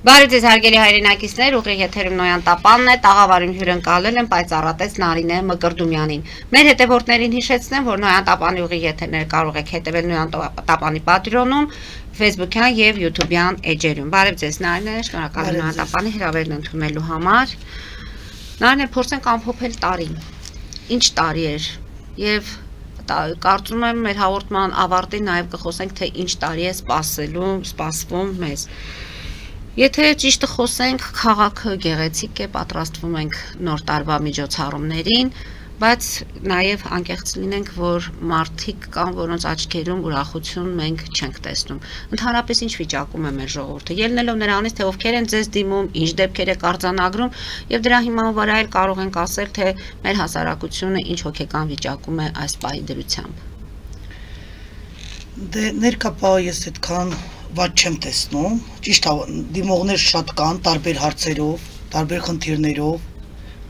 Բարի ձեզ հարգելի հայրենակիցներ, ուղիղ եթերում Նոյան Տապանն է, տաղավարին հյուրընկալել եմ պայծառատես Նարինե Մկրդումյանին։ Մեր հետևորդներին հիշեցնեմ, որ Նոյան Տապանի ուղիղ եթերները կարող եք հետևել Նոյան Տապանի պատրոնում, Facebook-յան եւ YouTube-յան էջերում։ Բարև ձեզ Նարինե, շնորհակալ եմ Նոյան Տապանի հրավերն ընդունելու համար։ Նարինե, փորձենք ամփոփել տարին։ Ինչ տարի էր եւ կարծում եմ մեր հաղորդման ավարտին նաեւ կխոսենք թե ինչ տարի է սպասվում մեզ։ Եթե ճիշտը խոսենք, քաղաքը գեղեցիկ է, պատրաստվում ենք նոր տարվա միջոցառումներին, բայց նաև անկեղծ լինենք, որ մարդիկ կան, որոնց աչքերում ուրախություն մենք չենք տեսնում։ Ընդհանրապես ինչ վիճակում է մեր ժողովուրդը, ելնելով նրանից, թե ովքեր են ձեզ դիմում, ինչ դեպքեր է արձանագրում, եւ դրա հիման վրա էլ կարող ենք ասել, թե մեր հասարակությունը ինչ հոգեկան վիճակում է այս պահի դրությամբ։ Դե ներկապա ես այդքան վատ չեմ տեսնում, ճիշտ է, դիմողներ շատ կան, տարբեր հարցերով, տարբեր խնդիրներով,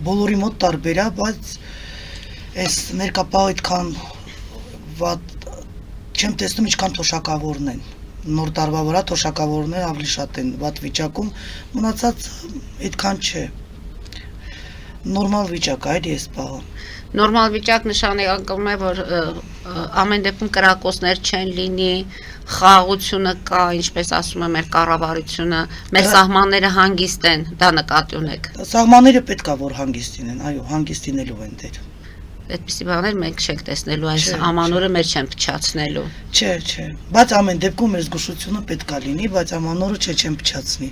բոլորի մոտ տարբեր է, բայց այս ներկապա այդքան վատ չեմ տեսնում, ինչքան թոշակավորն են, նոր տարվա վրա թոշակավորներ ավելի շատ են վատ վիճակում, մնացած այդքան չէ, նորմալ վիճակ է, այս պահը։ Նորմալ վիճակ նշանակում է, որ ամեն դեպքում կրակոցներ չեն լինի, խաղաղությունը կա, ինչպես ասում է մեր կառավարությունը, մեր սահմանները հանգիստ են, դա նկատի ունեք։ Սահմանները պետք է որ հանգիստ լինեն, այո, հանգիստ լինելու են դեր։ Այդպիսի բաներ մենք չենք տեսնելու, այս ամանորը մեր չեն փչացնելու։ Չէ, բայց ամեն դեպքում մեր զգուշությունը պետք է լինի, բայց ամանորը չեն փչացնի։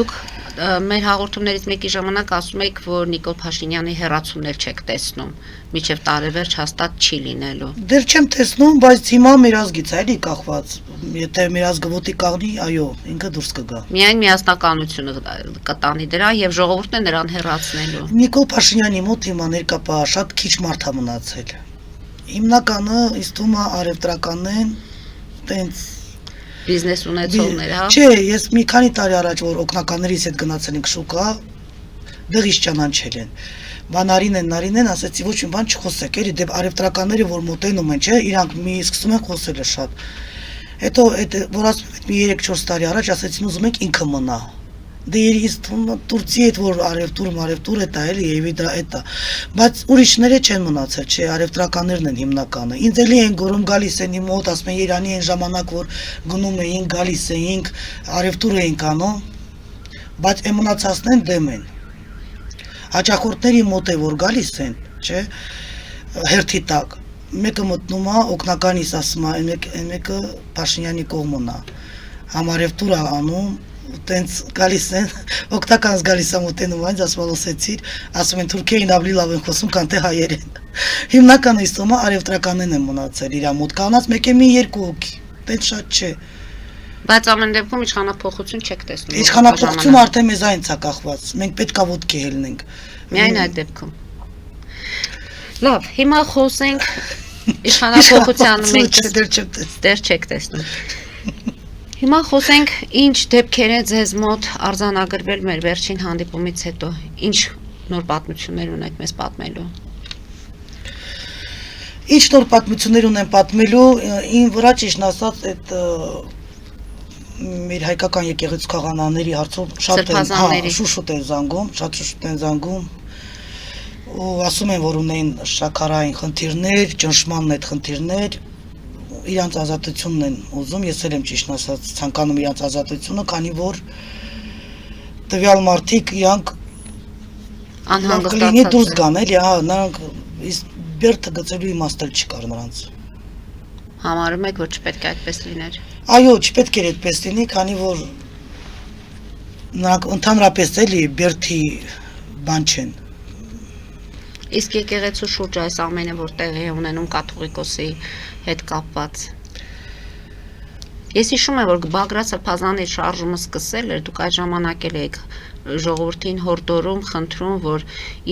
Դուք մեր հաղորդումներից մեկի ժամանակ ասում եք, որ Նիկոլ Փաշինյանի հեռացումներ չեք տեսնում, մինչև տարեվերջ հաստատ չի լինելու։ Դեռ չեմ տեսնում, բայց հիմա մեր ազգից է էլի կախված։ Եթե մեր ազգը ոտի կաղնի, այո, ինքը դուրս կգա։ Միայն միասնականությունը կտանի դրա եւ ժողովուրդն է նրան հեռացնելու։ Նիկոլ Փաշինյանի մոտ հիմա ներկապա շատ քիչ մարդ է մնացել։ Հիմնականը իս թվում է արևտրականն են, տենց բիզնես ունեցողներ, հա։ Չէ, ես մի քանի տարի առաջ որ օգնականներից հետ գնացել ենք շուկա, դեղից ճանաչել են։ Նարին են, ասեցի ոչ մի բան չխոսեք, էլի դեպ արևտրականները որ մոտենում են, չէ, իրանք մի սկսում են խոսել շատ։ Հետո այդ որ ասում եմ մի 3-4 տարի առաջ ասեցին ուզում ենք ինքը մնա։ Դե ես Տուրքիայի հետ որ արևտուր է դա էլի եւի դա է դա բայց ուրիշները չեն մնացել չէ արևտրականներն են հիմնականը ինձ էլի են գորում գալիս են իմ մոտ ասում են Երանի այն ժամանակ որ գնում էին գալիս էինք արևտուր էինք անում բայց այն մնացածն դեմ են հաճախորդների մոտ է որ գալիս են չէ հերթի տակ մեկը մտնում է օգնականից ասում է այն մեկը Փաշինյանի կողմն է համարևտուր է անում Տենց գալիս են, օգտականս գալիս եմ ուտենում այնց ասում ասեցիր, ասում են Թուրքիային ավելի լավ են խոսում, քան թե հայերեն։ Հիմնականը իստոմա արևտրականներն են մնացել իր մոտ, կանած մեկ է մի երկու հոգի, տենց շատ չէ։ Բայց ամեն դեպքում իշխանափոխություն չեք տեսնում։ Իշխանափոխությունը արդեն մեզ այնց է կախված, մենք պետք է ոտքի հելնենք։ Միայն այդ դեպքում։ Լավ, հիմա խոսենք իշխանափոխության մենք դեռ չեք տեսնում։ Հիմա խոսենք ինչ դեպքեր է ձեզ մոտ արձանագրվել մեր վերջին հանդիպումից հետո, ինչ նոր պատմություններ ունեք մեզ պատմելու։ Ինչ նոր պատմություններ ունեմ պատմելու, ին վրա ճիշտ ասած այդ մեր հայկական եկեղեցու քահանաների հարցով շատ են շուշուտ են զանգում, շատ շուշուտ են զանգում ու ասում են որ ունեն շաքարային խնդիրներ, ճնշմանն այդ խնդիրներ իրանց ազատությունն են ուզում, ես էլ եմ ճիշտ ասած ցանկանում իրանց ազատությունը, քանի որ տվյալ մարդիկ իրանք անհանգստացած դուրս գան, էլի, հա, նրանք բերդը գծելու իմաստ չկար նրանց։ Համարում եք, որ չպետք է այդպես լիներ։ Այո, չպետք է այդպես լինի, քանի որ նրանք ընդհանրապես էլի բերդի բան չեն։ Իսկ եկեղեցու շուրջ այս ամենը որ տեղի է ունենում կաթողիկոսի հետ կապված։ Ես հիշում եմ, որ Բագրատ Սրբազանի շարժումը սկսել էր, դուք այդ ժամանակ էլ եք ժողովրդին հորդորում, խնդրում, որ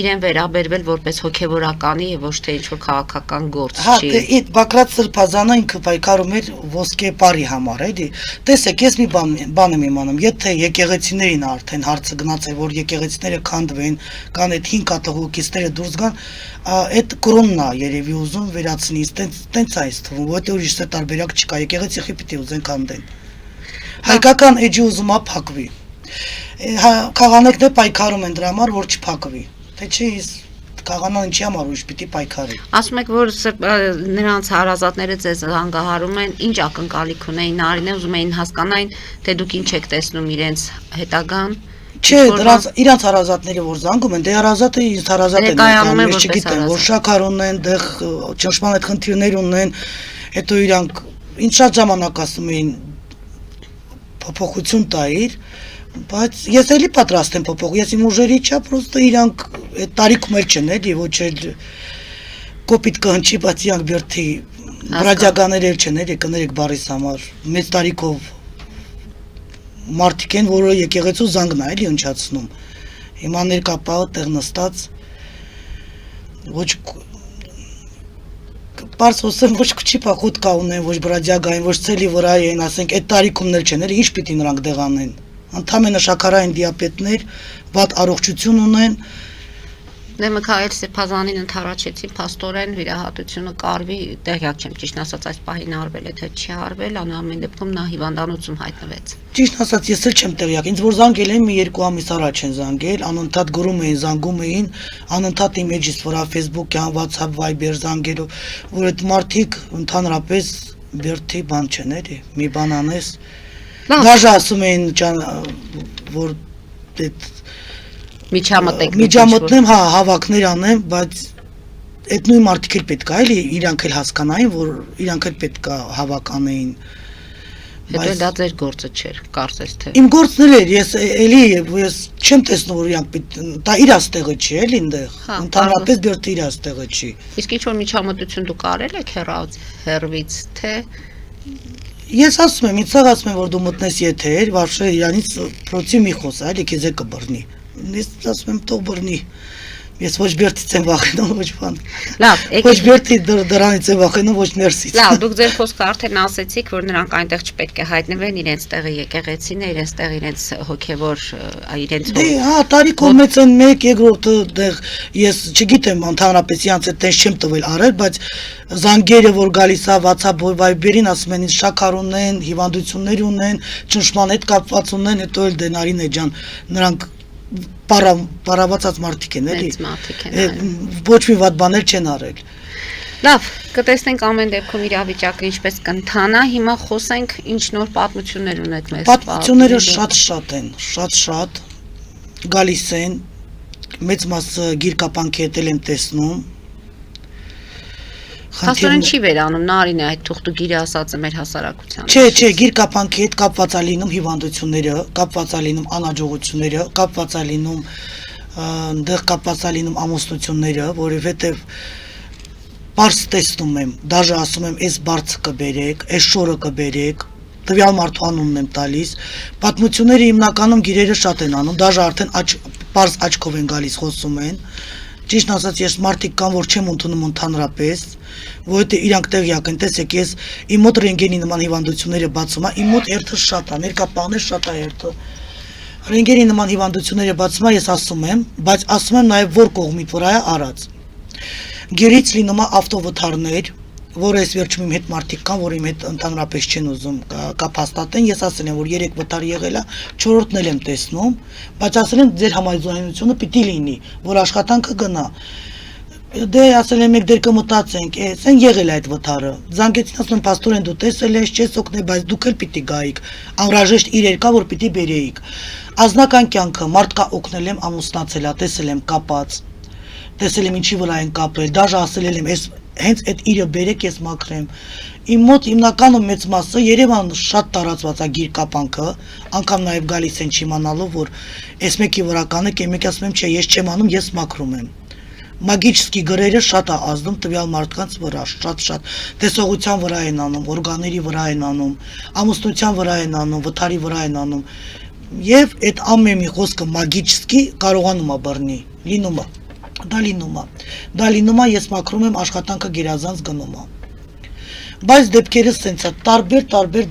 իրեն վերաբերվել որպես հոգևորականի եւ ոչ թե ինչ-որ քաղաքական գործ չի։ Հա, դե այդ Բագրատ Սրբազանը ինքը պայքարում էր ոսկե բարի համար, էլի։ Տեսեք, ես մի բան եմ իմանում, եթե եկեղեցիներին արդեն հարցը գնաց է, որ եկեղեցիները քանդվեն, կան այդ 5 կաթողիկոսները դուրս գան, այդ կրոնն է երևի ուզում վերացնի, տենց է այս թվում, որտեղ ուրիշ տարբերակ չկա, եկեղեցի պիտի ուզեն քանդեն։ Հայկական էջի ուզում է փակվի։ Քաղաքներն է պայքարում են դրա համար, որ չփակվի։ Թե չի քաղաքան ինչի համար ուժ պիտի պայքարի։ Ասում եք, որ նրանց հարազատները ձեզ հանգահարում են, ինչ ակնկալիք ունեին Նարինե, ուզում էին հասկանային, թե դուք ինչ եք տեսնում իրենց հետագան։ Չէ, դրանց իրանց հարազատների որ զանգում են, դե հարազատը ինձ հարազատ են եկան, ես չգիտեմ, որ շաքար ունեն, դեղ ճնշման այդ խնդիրներ ունեն, հետո իրանք ինչ շատ ժամանակ ասում էին փոփոխություն տայր, բայց ես էլի պատրաստ եմ փոփոխ, ես իմ ուժերի չա, պրոստը իրանք այդ տարիքում էլ չեն, էլի ոչ էլ կոպիտ կհնչի, բայց իրանք բերթի բրադյականներ էլ չեն, էլի կներեք բարիս համար, մեծ տարիքով մարդիկ են, որը եկեղեցու զանգն է էլի հնչացնում։ Հիմա ներկապահը տեղ նստած ոչ պարզ խոսեմ, ոչ քչի փախոտ կա ունեն, ոչ բրադյագային, ոչ ցելի վրա են, ասենք այդ տարիքումներ չեն, էլի ինչ պիտի նրանք դեղ անեն։ Ընդամենը շաքարային դիաբետներ, վատ առողջություն ունեն։ Դե Միքայել Սեփազանին ընթառաջեցին փաստորեն վիրահատությունը կարվի, տեղյակ չեմ ճիշտ ասած այս պահին արվել է թե չի արվել, անամեն դեպքում նա հիվանդանոցում հայտնվեց։ Ճիշտ ասած ես էլ չեմ տեղյակ, ինձ որ զանգել են մի 2 ամիս առաջ են զանգել, անընդհատ գրում էին, զանգում էին, անընդհատ իմ էջից վրա Facebook-յան, WhatsApp, Viber զանգելով, որ այդ մարդիկ ընդհանրապես բերթի բան չեն, էլի, մի բան անես։ Դաժե ասում էին, որ այդ միջամտնեմ, հա, հավաքներ անեմ, բայց այդ նույն մարդիկ էլ պետք է, էլի, իրանք էլ հասկանային, որ իրանք էլ պետք է հավաք անեին։ Հետո դա ձեր գործը չէր, կարծես թե։ Իմ գործն էլ էր, ես էլի ես չեմ տեսնում, որ իրանք դա իրաց տեղը չի, էլի այնտեղ։ Ընդհանրապես բերթը իրաց տեղը չի։ Իսկ ինչ որ միջամտություն դուք արել եք հեռվից, թե Ես ասում եմ, ինձ ասում եմ, որ դու մտնես եթեր, վարշե իրանից պրոցի մի խոսա, էլի քեզ է կբռնի։ Ես ասում եմ, թող բռնի։ Ես ոչ բերթից եմ վախենում, ոչ բան։ Լավ, ոչ բերթի դրանից եմ վախենում, ոչ ներսից։ Լավ, դուք ձեր խոսքը արդեն ասեցիք, որ նրանք այնտեղ չպետք է հայտնվեն, իրենց տեղը եկեղեցին է, իրենց տեղ իրենց հոգևոր իրենց Դե, հա, տարիքով մեծ են մեկ, երկրորդը դեղ ես չգիտեմ, ընդհանրապես իրանց այդ տես չեմ տվել արել, բայց զանգերը որ գալիս է WhatsApp Viber-ին ասում են ինձ շաքար ունեն, հիվանդություններ ունեն, ճնշման հետ կապված ունեն, հետո էլ դե Նարինե ջան, նրանք պարավացած մարդիկ են, էլի։ Ոչ մի վատ բաներ չեն արել։ Լավ, կտեսնենք ամեն դեպքում իրավիճակը ինչպես կընթանա, հիմա խոսենք ինչ նոր պատմություններ ունեք մեզ։ Պատմությունները շատ են, շատ գալիս են, մեծ մասը գիրկապանքի հետ եմ տեսնում։ Փաստորեն չի վերանում Նարինե այդ թուղթու գիրը ասածը մեր հասարակության։ Չէ, գիրկապանքի հետ կապված է լինում հիվանդությունները, կապված է լինում անհաջողությունները, կապված է լինում դեղ կապված է լինում ամուսնությունները, որովհետև բարձ տեսնում եմ, դաժե ասում եմ, այս բարձը կբերեք, այս շորը կբերեք, տվյալ մարդու անունն եմ տալիս, պատմությունները հիմնականում գիրերը շատ են անում, դաժե արդեն բարձ աչքով են գալիս խոսում են։ Ճիշտ ասած ես մարդիկ կան, որ չեմ ընդունում ընդհանրապես, որովհետեւ իրանք տեղյակ են, տեսեք, ես իմ մոտ ռենտգենի նման հիվանդությունները բացում է, իմ մոտ հերթը շատ է, ներկապահներ շատ է հերթը։ Ռենտգենի նման հիվանդությունները բացում է, ես ասում եմ, բայց ասում եմ նաև որ կողմի վրա է արած։ Գերից լինում է ավտովթարներ, որը ես վերջում իմ հետ մարդիկ կան, որ իմ հետ ընդհանրապես չեն ուզում կապ հաստատեն, ես ասել եմ, որ 3 վթար եղել է, 4-րդն էլ եմ տեսնում, բայց ասել եմ ձեր համաձայնությունը պիտի լինի, որ աշխատանքը գնա։ Դե ասել եմ, եք դեր կմտածենք, ասեն եղել է այդ վթարը։ Զանգեցին, ասում եմ, փաստորեն դու տեսել ես, չես օգնել, բայց դուք էլ պիտի գայիք։ Անհրաժեշտ իրեր կա, որ պիտի բերեիք։ Ազնական կյանքը մարդկա օգնել եմ, ամուսնացել է, տեսել եմ կապած։ Տեսել եմ ինչի վրա են կապել, դաժե ասել եմ, հենց այդ իրը բերեք ես մաքրեմ։ Իմ մոտ հիմնականում մեծ մասը Երևան շատ տարածված է գիրկապանքը, անգամ նաև գալիս են չիմանալով, որ այս մեկի վրա կանեք, այն մեկը ասում եմ, չէ, ես չեմ անում, ես մաքրում եմ։ Մագիչսկի գրերը շատ է ազդում տվյալ մարդկանց վրա, շատ, տեսողության վրա են անում, օրգանների վրա են անում, ամուսնության վրա են անում, վթարի վրա են անում։ Եվ այդ ամեն մի խոսքը մագիչսկի կարողանում է բռնի, լինում է։ Դա լինում է, ես մաքրում եմ աշխատանքը գերազանց գնում է, Բայց դեպքերը սենց է, տարբեր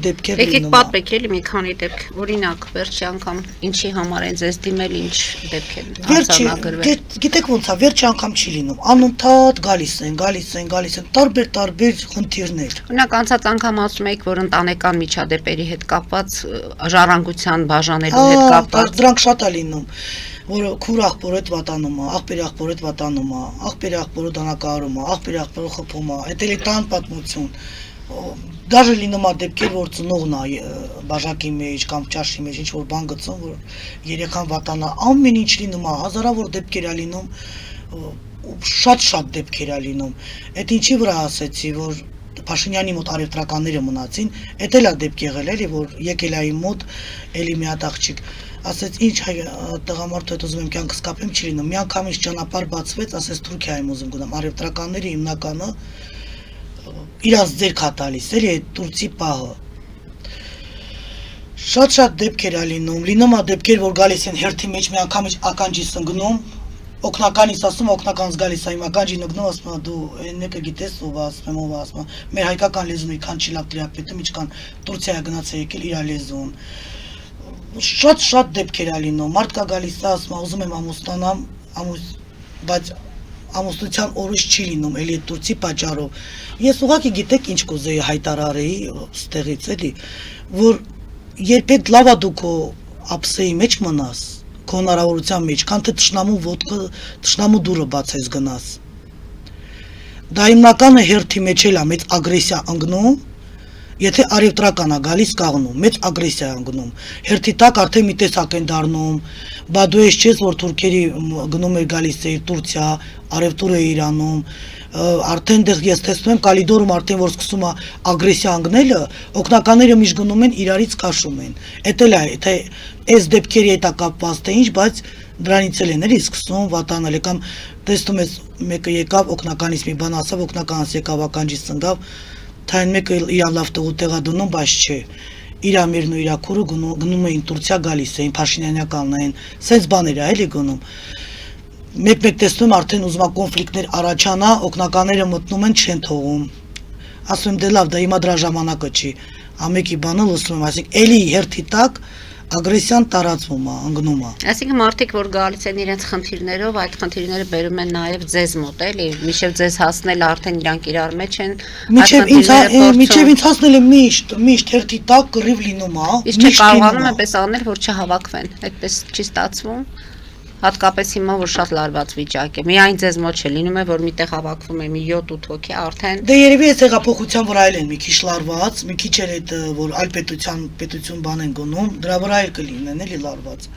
դեպքեր Եկեք լինում է։ պատմեք էլի մի քանի դեպք, օրինակ, վերջի անգամ ինչի համար են ձեզ դիմել, ինչ դեպք են արձանագրվել։ Գիտեք ոնց է, վերջի անգամ չի լինում, անընդհատ գալիս են, տարբեր խնդիրներ։ Օրինակ անցած անգամ ասում եք, որ ընտանեկան միջադեպերի հետ կապված ժառանգության բաժանելու հետ կապված Դրանք շատ է լինում, որ քուր աղբոր հետ վատանում է, աղբերի աղբոր հետ վատանում է, աղբերի աղբորը դանակահարում է, աղբերի աղբորը խփում է, այդ էլի տան պատմություն։ Դաժե լինում է դեպքեր, որ ծնողն է բաժակի մեջ կամ ճաշի մեջ ինչ որ բան գցում, որ երեխան վատանա, ամեն ինչ լինում է, հազարավոր դեպքեր է լինում, շատ դեպքեր է լինում։ Այդ ինչի վրա ասեցի, որ Փաշինյանի մոտ արևտրականները մնացին, էդ էլ է դեպք եղել էլի, որ եկել է իմ մոտ էլի մի հատ աղջիկ, ասեց ինչ տղամարդու հետ ուզում եմ կյանքս կապեմ, չի լինում։ Մի անգամ ինձ ճանապարհ բացվեց, ասեց Թուրքիա եմ ուզում գնամ, արևտրականների հիմնականը իրաց ձեռք է տալիս, էլի այդ տուրցի պահը։ Շատ դեպքեր է լինում է դեպքեր, որ գալիս են հերթի մեջ մի անգամ ականջիս ընկնում, օգնականից ասում, օգնականս գալիս է իմ ականջին ընկնում, ասում է դու այն մեկը գիտես ով ասում, մեր հայկական լեզուն իքան չի լավ տրիապետում, ինչքան Տուրքիա գնաց է եկել իր լեզուն։ Շատ դեպքեր է լինում, մարդ կա գալիս է, ասում ուզում եմ ամուսնանամ, բայց ամուսնության օրից չի լինում, էլի այդ տուրցի պատճառով։ Ես ուղղակի գիտեք ինչ կուզեի հայտարարեի ստեղից էլի, որ երբ այդ լավա դու քո ապսեի մեջ մնաս, քո հնարավորության մեջ, քան թե թշնամու ոտքը, թշնամու դուրը բացես գնաս։ Դա հիմնականը հերթի մեջ էլ է մեծ ագրեսիա ընկնում, եթե արևտրական է գալիս կաղնում, մեծ ագրեսիա է ընկնում։ Հերթի տակ արդեն մի տեսակ են դառնում, բա դու ես չես, որ թուրքերի գնում էր գալիս էր Տուրքիա, արևտուր է Իրանում, արդեն դեռ ես տեսնում եմ Կալիդորում արդեն որ սկսում է ագրեսիա ընկնելը, օգնականները միշտ գնում են իրարից կաշում են։ Էդ էլ է, թե այս դեպքերի հետ է կապված թե ինչ, բայց դրանից էլ են էլի սկսում վատանել, կամ տեսնում ես մեկը եկավ օգնականից մի բան ասավ, օգնականից եկավ ականջից ընկավ, թե այն մեկը իր լավ տեղա դնում, բայց չէ։ Իրա մերն ու իրա քուրը գնում էին Տուրքիա գալիս էին, Փաշինյանյանն էին, սենց բաներ է էլի գնում։ Մեկ տեսնում արդեն ուզում է կոնֆլիկտներ առաջանա, օգնականները մտնում են չեն թողում։ Ասում եմ դե լավ, դա հիմա դրա ժամանակը չի։ Ամեկի բանը լսում եմ, այսինքն էլի հերթի տակ ագրեսիան տարածվում է, ընկնում է։ Այսինքն մարդիկ որ գալիս են իրենց խնդիրներով, այդ խնդիրները բերում են նաև ձեզ մոտ, էլի, միշտ ձեզ հասնել արդեն իրանք իրար մեջ են։ Միշտ ինձ հասնել է միշտ հերթի տակ կռիվ լինում է։ Իսկ չկարողանում այնպես անել, որ չհավաքվեն։ Այդպես չի ստացվում։ Հատկապես հիմա որ շատ լարված վիճակ է։ Միայն ձեզ մոտ չէ, լինում է որ միտեղ հավաքվում է մի 7-8 հոգի արդեն։ Դե երևի այս հեղափոխության վրա այլ են մի քիչ լարված, մի քիչ էլ այդ որ այլ պետություն բան են գնում, դրա վրա էլ կլինեն էլի լարված։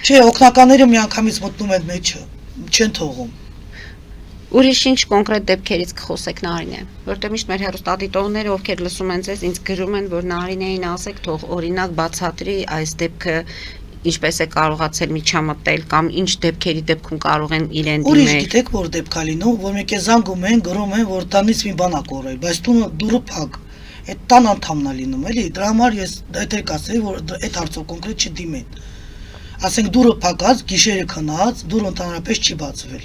Չէ, օգնականները միանգամից մտնում են մեջը, չեն թողում։ Ուրիշ ինչ կոնկրետ դեպքերից կխոսեք Նարինե, որտեղ միշտ մեր հեռուստադիտողները ովքեր լսում են ձեզ, ինձ գրում են, որ Նարինեին ասեք թող օրինակ բացատրի այս դեպքը ինչպես է կարողացել միջամտել կամ ինչ դեպքերի դեպքում կարող են իրեն դիմել։ Ուրիշ գիտեք որ դեպք է լինում, որ մեկ է զանգում են, գրում են, որ տանից մի բան ա կորել, բայց դուրը փակ։ Այդ տան անդամն է լինում, էլի, դրա համար ես այդ էլ կասեի, որ այդ հարցով կոնկրետ չդիմեն։ Ասենք դուրը փակած, գիշերը քնած, դուրը ընդհանրապես չի բացվել։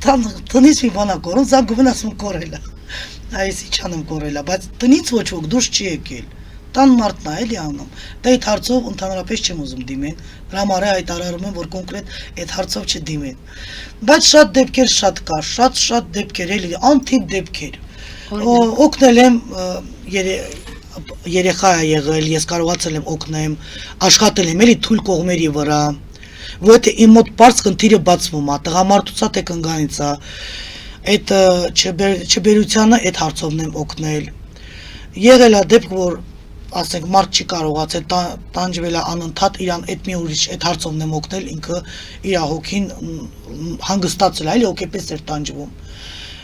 Տնից մի բան ա կորում, զանգում են ասում կորել է։ Այս ինչ անեմ կորել է, բայց տնից ոչ ոք դուրս չի եկել։ Տան մարդն է էլի անում։ Դա այդ հարցով ընդհանրապես չեմ ուզում դիմեն։ Դրա համար հայտարարում եմ, որ կոնկրետ այդ հարցով չդիմեն։ Բայց շատ դեպքեր շատ կար, շատ դեպքեր էլի, անթիվ դեպքեր։ Օգնել եմ երեխա է եղել, ես կարողացել եմ օգնեմ, աշխատել եմ էլի թույլ կողմերի վրա, որ թե իմ մոտ բարձ խնդիրը բացվում է, տղամարդուցա թե կնգանից է, այդ չբերությանը այդ հարցովն եմ օգնել։ Եղել է դեպք, որ ասենք մարդ չի կարողացել տանջվել է անընդհատ իրան այդ մի ուրիշ այդ հարցովն եմ օգնել ինքը իր հոգին հանգստացել է, այլ հոգեպես էր տանջվում։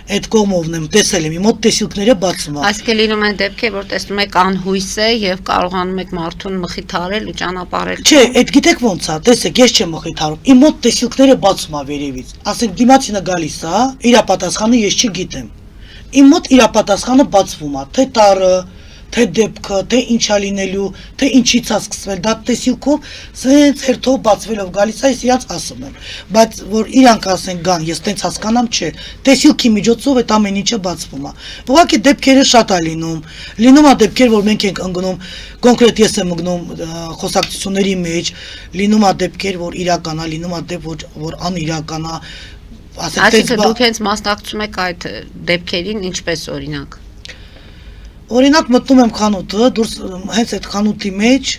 Այդ կողմովն եմ տեսել եմ, իմ մոտ տեսիլքները բացում է։ Այսինքն լինում են դեպքեր, որ տեսնում եք անհույս է եւ կարողանում եք մարդուն մխիթարել ու ճանապարհել։ Չէ, այդ գիտեք ոնց է, տեսեք, ես չեմ մխիթարում։ Իմ մոտ տեսիլքները բացում է վերևից։ Ասենք դիմացինը գալիս է, իր պատասխանը ես չգիտեմ։ Իմ մոտ իր պատասխանը բացվում է, թե տառը, թե դեպքը, թե ինչա լինելու, թե ինչից է սկսվել, դա տեսիլքով սենց հերթով բացվելով գալիս է, ես իրանց ասում եմ, բայց որ իրանք ասեն գան, ես տենց հասկանամ, չէ, տեսիլքի միջոցով այդ ամեն ինչը բացվում է։ Ուղղակի դեպքերը շատ է լինում է դեպքեր, որ մենք ենք ընկնում, կոնկրետ ես եմ ընկնում խոսակցությունների մեջ, լինում է դեպքեր, որ իրական է, լինում է դեպք, որ անիրական է, Այսինքն դուք հենց մասնակցում եք այդ դեպքերին ինչպես օրինակ։ Օրինակ մտնում եմ խանութը, դուրս հենց այդ խանութի մեջ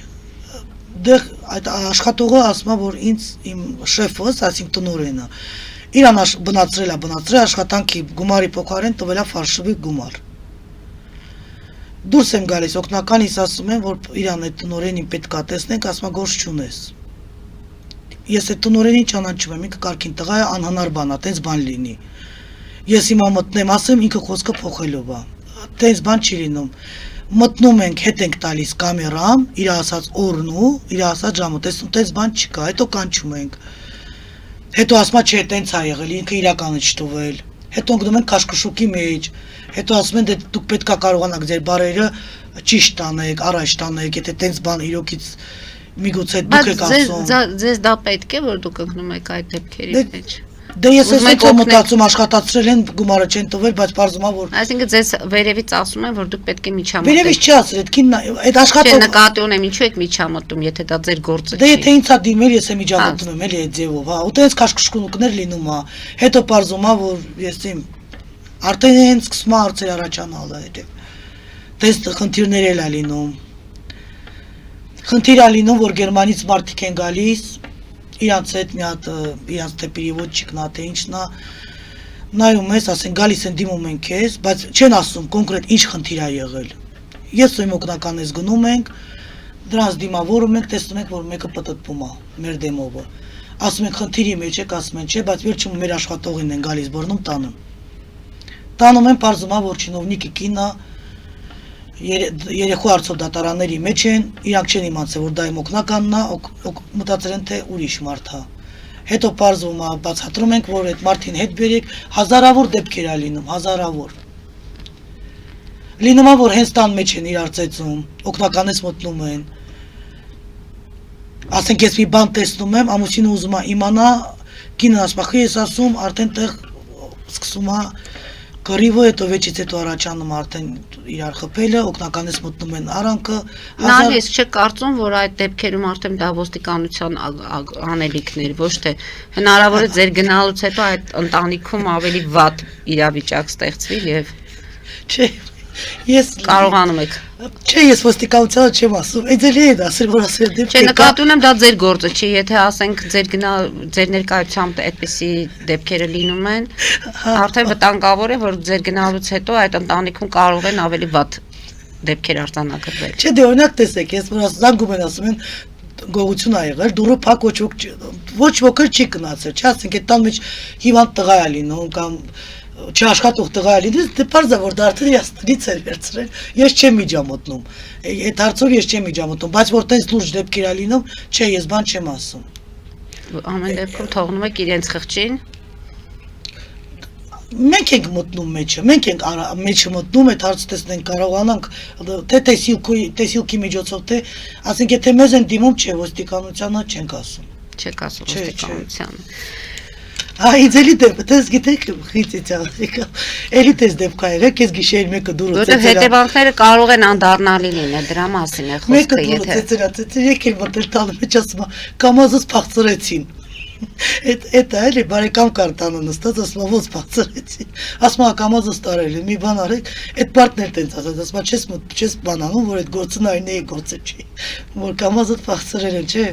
դեղ այդ աշխատողը ասում է, որ ինձ իմ շեֆս, այսինքն տնօրենը, իրան բնացրել է աշխատանքի գումարի փոխարեն տվել է ֆարշվի գումար։ Դուրս եմ գալիս, օգնականից ասում եմ, որ իրան այդ տնօրենին պետք է տեսնենք, ասում է գործ չունես։ Ես այդ տնօրենին ճանաչում եմ, ինքը կարգին տղա է, անհնար բան է, տենց բան լինի։ Ես հիմա մտնեմ, ասեմ, ինքը խոսքը փոխելով է։ Տենց բան չի լինում։ Մտնում ենք, հետ ենք տալիս կամերան, իր ասած օրն ու իր ասած ժամը, տեսնում, տենց բան չկա, հետո կանչում ենք։ Հետո ասում է, չէ, տենց է եղել, ինքը իրականը չտվել։ Հետո ընկնում ենք քաշքշուկի մեջ։ Հետո ասում են, դե դուք պետք է կարողանաք ձեր բարերը ճիշտ տանեք, առաջ տանեք, եթե տենց բան իրոքից միգուցե դուք եք ասում։ Ձեզ դա պետք է, որ դուք ընկնում եք այդ դեպքերի մեջ։ Դե ես էս եմ մտածում, աշխատացրել են, գումարը չեն տվել, բայց պարզվում է, որ Այսինքն ձեզ վերևից ասում են, որ դուք պետք է միջամտեք։ Վերևից չի ասել, այդ կինն այդ աշխատող Չէ, նկատի ունեմ, ինչու եք միջամտում, եթե դա ձեր գործը չի։ Դե եթե ինձ է դիմել, ես եմ միջամտում եմ, էլի այդ ձևով, հա, ու տենց քաշքշուկներ լինում է։ Հետո պարզվում է, որ ես իմ արդեն հենց սկսում է հարցեր առաջանալ այդ։ Տենց խնդիրներ էլ է լինում։ Խնդիր է լինում, որ Գերմանից մարդիկ են գալիս, իրանց հետ մի հատ իրանց թե переводчикն է, թե ինչն է, նայում ես, ասեն գալիս են դիմում են քեզ, բայց չեն ասում կոնկրետ ինչ խնդիր է եղել։ Ես ու իմ օգնականից գնում ենք, դրանց դիմավորում ենք, տեսնում ենք, որ մեկը պտտվում է մեր դեմովը։ Ասում ենք խնդիրի մեջ եք, ասում են չէ, բայց վերջում մեր աշխատողին են գալիս բռնում տանում։ Տանում են, պարզում է, որ չինովնիկի կինը երեխու արծով դատարանների մեջ են, իրանք չեն իմացել, որ դա իմ օգնականն է, մտածել են, թե ուրիշ մարդ է։ Հետո պարզվում է, բացատրում ենք, որ այդ մարդին հետ բերեք, հազարավոր դեպքեր է լինում, հազարավոր։ Լինում է, որ հենց տան մեջ են իրար ծեծում, օգնականից մտնում են։ Ասենք ես մի բան տեսնում եմ, ամուսինը ուզում է իմանա, կինն ասում է, խի ես ասում, արդեն տեղ սկսում է Կռիվը հետո վեճից հետո առաջանում արդեն իրար խփելը, օգնականից մտնում են արանքը։ Նարես չկարծում, որ այդ դեպքերում արդեն դա ոստիկանության անելիքներ, ոչ թե հնարավոր է ձեր գնալուց հետո այդ ընտանիքում ավելի վատ իրավիճակ ստեղծվի եւ Չէ, ես կարողանում եք։ Չէ, ես ոստիկանությանը չեմ ասում, այդ էլի է ասել, որ ասել դեպք Չէ, նկատի ունեմ դա ձեր գործը չի, եթե ասենք ձեր ներկայությամբ այդպիսի դեպքերը լինում են, արդեն վտանգավոր է, որ ձեր գնալուց հետո այդ ընտանիքում կարող են ավելի վատ դեպքեր արձանագրվել։ Չէ, դե օրինակ տեսեք, ես որ զանգում են ասում են գողություն ա եղել, դուրը փակ ոչ ոք չի գնացել, չէ, ասենք այդ տան մեջ հիվանդ տղա է լինում կամ չաշխատող տղա է լինում, դե պարզ է, որ դա արդեն իրացնից էր վերցրել, ես չեմ միջամտնում, այդ հարցով ես չեմ միջամտնում, բայց որ տենց լուրջ դեպքեր է լինում, չէ, ես բան չեմ ասում։ Ամեն դեպքում թողնում եք իրենց խղճին։ Մենք ենք մտնում մեջը, մենք ենք մեջը մտնում, այդ հարցը տեսնենք կարողանանք, թե տեսիլքի միջոցով, թե ասենք եթե մեզ են դիմում, չէ, ոստիկանությանը չենք ասում։ Չեք ասում ոստիկանությանը։ Ինձ էլի դեպք, տես գիտեք, խիծիցա, էլի տես դեպք ա եղել, կես գիշեր մեկը դուրը Որտեղ հետևանքները կարող են անդառնալի լինել, դրա մասին է խոսքը, եթե ծեծրացեցին, եկել մտել տանը մեջ ասում է, կամազս փախծրեցին։ Այդ է էլի բարեկամ կար տանը նստած, ասում է ոնց փախծրեցին։ Ասում է կամազս տարել է, մի բան արեք, այդ պարտներ տենց ասած, ասում է չես բան անում, որ այդ գործը նայնեի գործը չի, որ կամազը փախծրել են, չէ,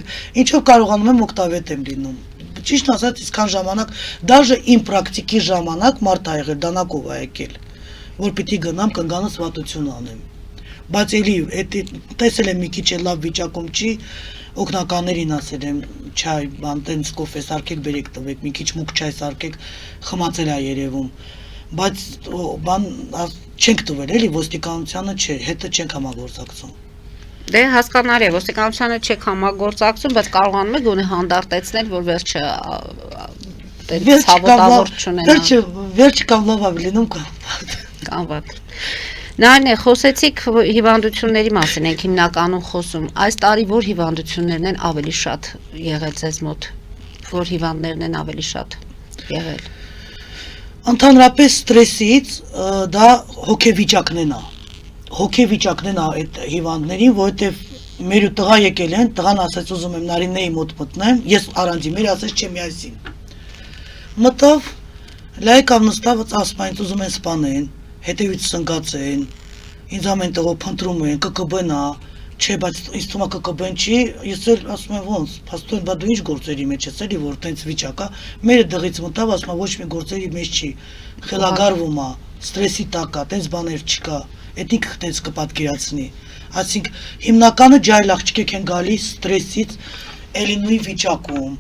ինչով կարողանում եմ օգտավետ եմ լինում։ Ճիշտ ասած, իսկան ժամանակ, դաժե իմ պրակտիկի ժամանակ մարդ ա եղել, դանակով ա եկել, որ պիտի գնամ կնգանս վատություն անեմ։ Բայց էլի, տեսել եմ մի քիչ է լավ վիճակում չի, օգնականներին ասել եմ, չայ, բան տենց կոֆե սարքեք, բերեք տվեք, մի քիչ մուկ չայ սարքեք, խմացել ա երևում։ Բայց բան չենք տվել, էլի ոստիկանությանը չէ, հետը չենք համագործակցում։ Դե հասկանալի է, ոստիկանությանը չեք համագործակցում, բայց կարողանում եք գոնե հանդարտեցնել, որ վերջը ցավոտավոր չունենա։ Վերջը կամ լավ ա լինում կամ վատ։ Կամ վատ։ Նարնե, խոսեցիք հիվանդությունների մասին ենք հիմնականում խոսում։ Այս տարի որ հիվանդություններն են ավելի շատ եղել ձեզ մոտ, որ հիվանդներն են ավելի շատ եղել։ Ընդհանրապես ստրեսից դա հոգեվիճակն է։ Հոգեվիճակն է այդ հիվանդներին, որովհետև մեր ու տղա եկել են, տղան ասաց ուզում եմ Նարինեի մոտ մտնեմ, ես առանձին մեր ասաց չէ միասին։ Մտավ, լայքավ նստավ, ասում են ուզում են սպանեն, հետևից սնգացեն, ինձ ամեն տղով փնտրում են, ԿԿԲ-ն է, չէ, բայց ինձ թվում է ԿԿԲ-ն չի, ես էլ ասում եմ ոնց, փաստորեն բա դու ինչ գործերի մեջ ես էլի, որ տենց վիճակ է, մերը դղից մտավ, ասում է ոչ մի գործերի մեջ չի, խելագարվում է, ստրեսի տակ է, տենց բաներ չկա, այդ ինքը տենց կպատկերացնի։ Այսինքն հիմնականը ջայլ աղջիկ են գալիս ստրեսից, էլի նույն վիճակում,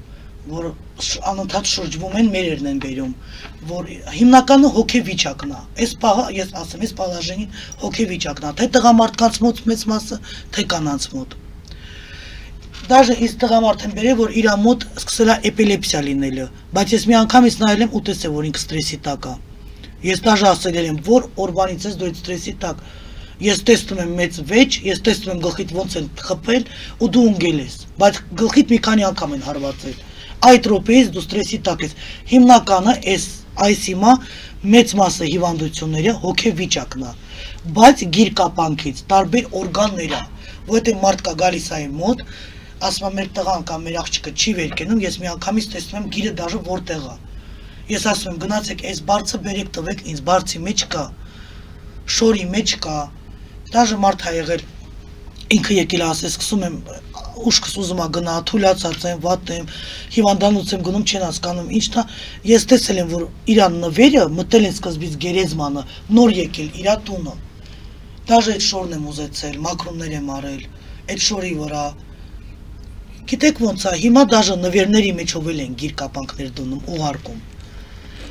որ անընդհատ շրջվում են մերերն են բերում, որ հիմնականը հոգեվիճակն է։ Այս պահը ես ասեմ, այս բաժանին հոգեվիճակն է, թե տղամարդկանց մոտ մեծ մասը, թե կանանց մոտ։ Դաժե ինձ տղամարդ են բերել, որ իր մոտ սկսել է էպիլեպսիա լինելը, բայց ես մի անգամից նայել եմ ու տեսել, որ ինքը ստրեսի տակ է։ Ես դաժե ասել եմ, որ օրվանից ես դու այդ ստրեսի տակ։ Ես տեսնում եմ մեծ վեճ, ես տեսնում եմ գլխիդ ոնց են խփել ու դու ընկել ես, բայց գլխիդ մի քանի անգամ են հարվածել։ Այդ րոպեից դու ստրեսի տակ ես։ Հիմնականը այս հիմա մեծ մասը հիվանդությունները հոգեվիճակն է, բայց գիրկապանքից տարբեր օրգաններ է, որովհետև մարդ կա գալիս է մոտ, ասում է մեր տղան կամ մեր աղջիկը չի վեր կենում, ես մի անգամից տեսնում եմ գիրը դաժե որտեղ է։ Ես ասում եմ գնացեք այս բարձը բերեք տվեք ինձ, բարձի մեջ կա, շորի մեջ կա, դաժե մարդ է եղել, ինքը եկել է ասել, սկսում եմ ուշքս ուզում է գնա, թուլացած եմ, վատ եմ, հիվանդանոց եմ գնում, չեն հասկանում, ինչ դա, ես տեսել եմ, որ իր նվերը մտել են սկզբից գերեզմանը, նոր եկել իր տունը, դաժե այդ շորն եմ ուզեցել, մակրոններ եմ արել, այդ շորի վրա, գիտեք ոնց է, հիմա դաժե նվերների մեջով են գիրկապանքներ դնում, ուղարկում։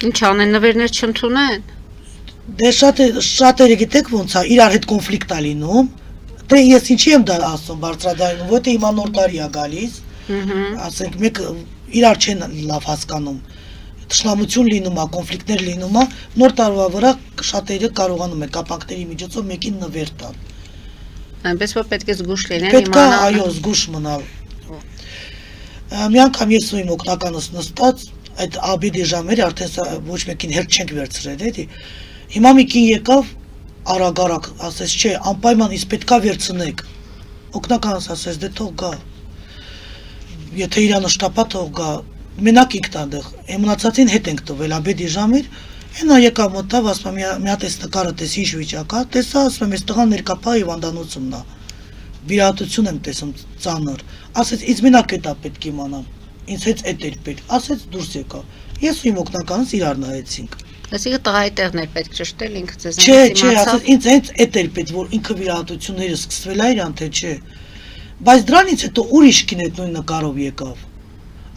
Ինչ անեն, նվերներ չընդունեն։ Դե շատերը գիտեք ոնց է, իրար հետ կոնֆլիկտ է լինում, դե ես ինչի եմ դա ասում բարձրադարանում, որտե հիմա նոր տարի է գալիս, ասենք մեկը իրար չեն լավ հասկանում, թշնամություն լինում է, կոնֆլիկտներ լինում է, նոր տարվա վրա շատերը կարողանում են կապանքների միջոցով մեկին նվեր տալ։ Այնպես որ պետք է զգուշ լինեն, Պետք է, այո, զգուշ մնալ։ Մի անգամ ես ու իմ օգնականս նստած, այդ աբիդի ժամերը արդեն ոչ մեկին հերթ չենք վերցրել, էլի։ Հիմա մի կին եկավ, արագ ասես չէ, անպայման իսկ պետքա վերցնեք։ Օգնականս ասես դե թող գա։ Եթե իրանը շտապա թող գա, մենակ ինքն այնտեղ, մնացածին հետ ենք տվել աբեդի ժամեր, այնա եկավ մտավ, ասում եմ մի հատ էս նկարը տես ինչ վիճակ է, տեսա, ասում եմ էս տղան ներկապա հիվանդանոցումն է։ Վիրահատություն եմ տեսում ծանր։ Ասեց ինձ մենակ էտա պետք իմանամ։ Ինձ հետ էդ էր պետք, ասեց դուրս եկա։ Ես ու իմ օգնականս իրար նայեցինք։ Այսինքն տղայի տեղն էր պետք ճշտել, ինքը ձեզ Չէ, ասեց ինձ հենց էդ էր պետք, որ ինքը վիրահատությունները սկսվել է իրան, թե չէ։ Բայց դրանից հետո ուրիշ կին այդ նույն նկարով եկավ։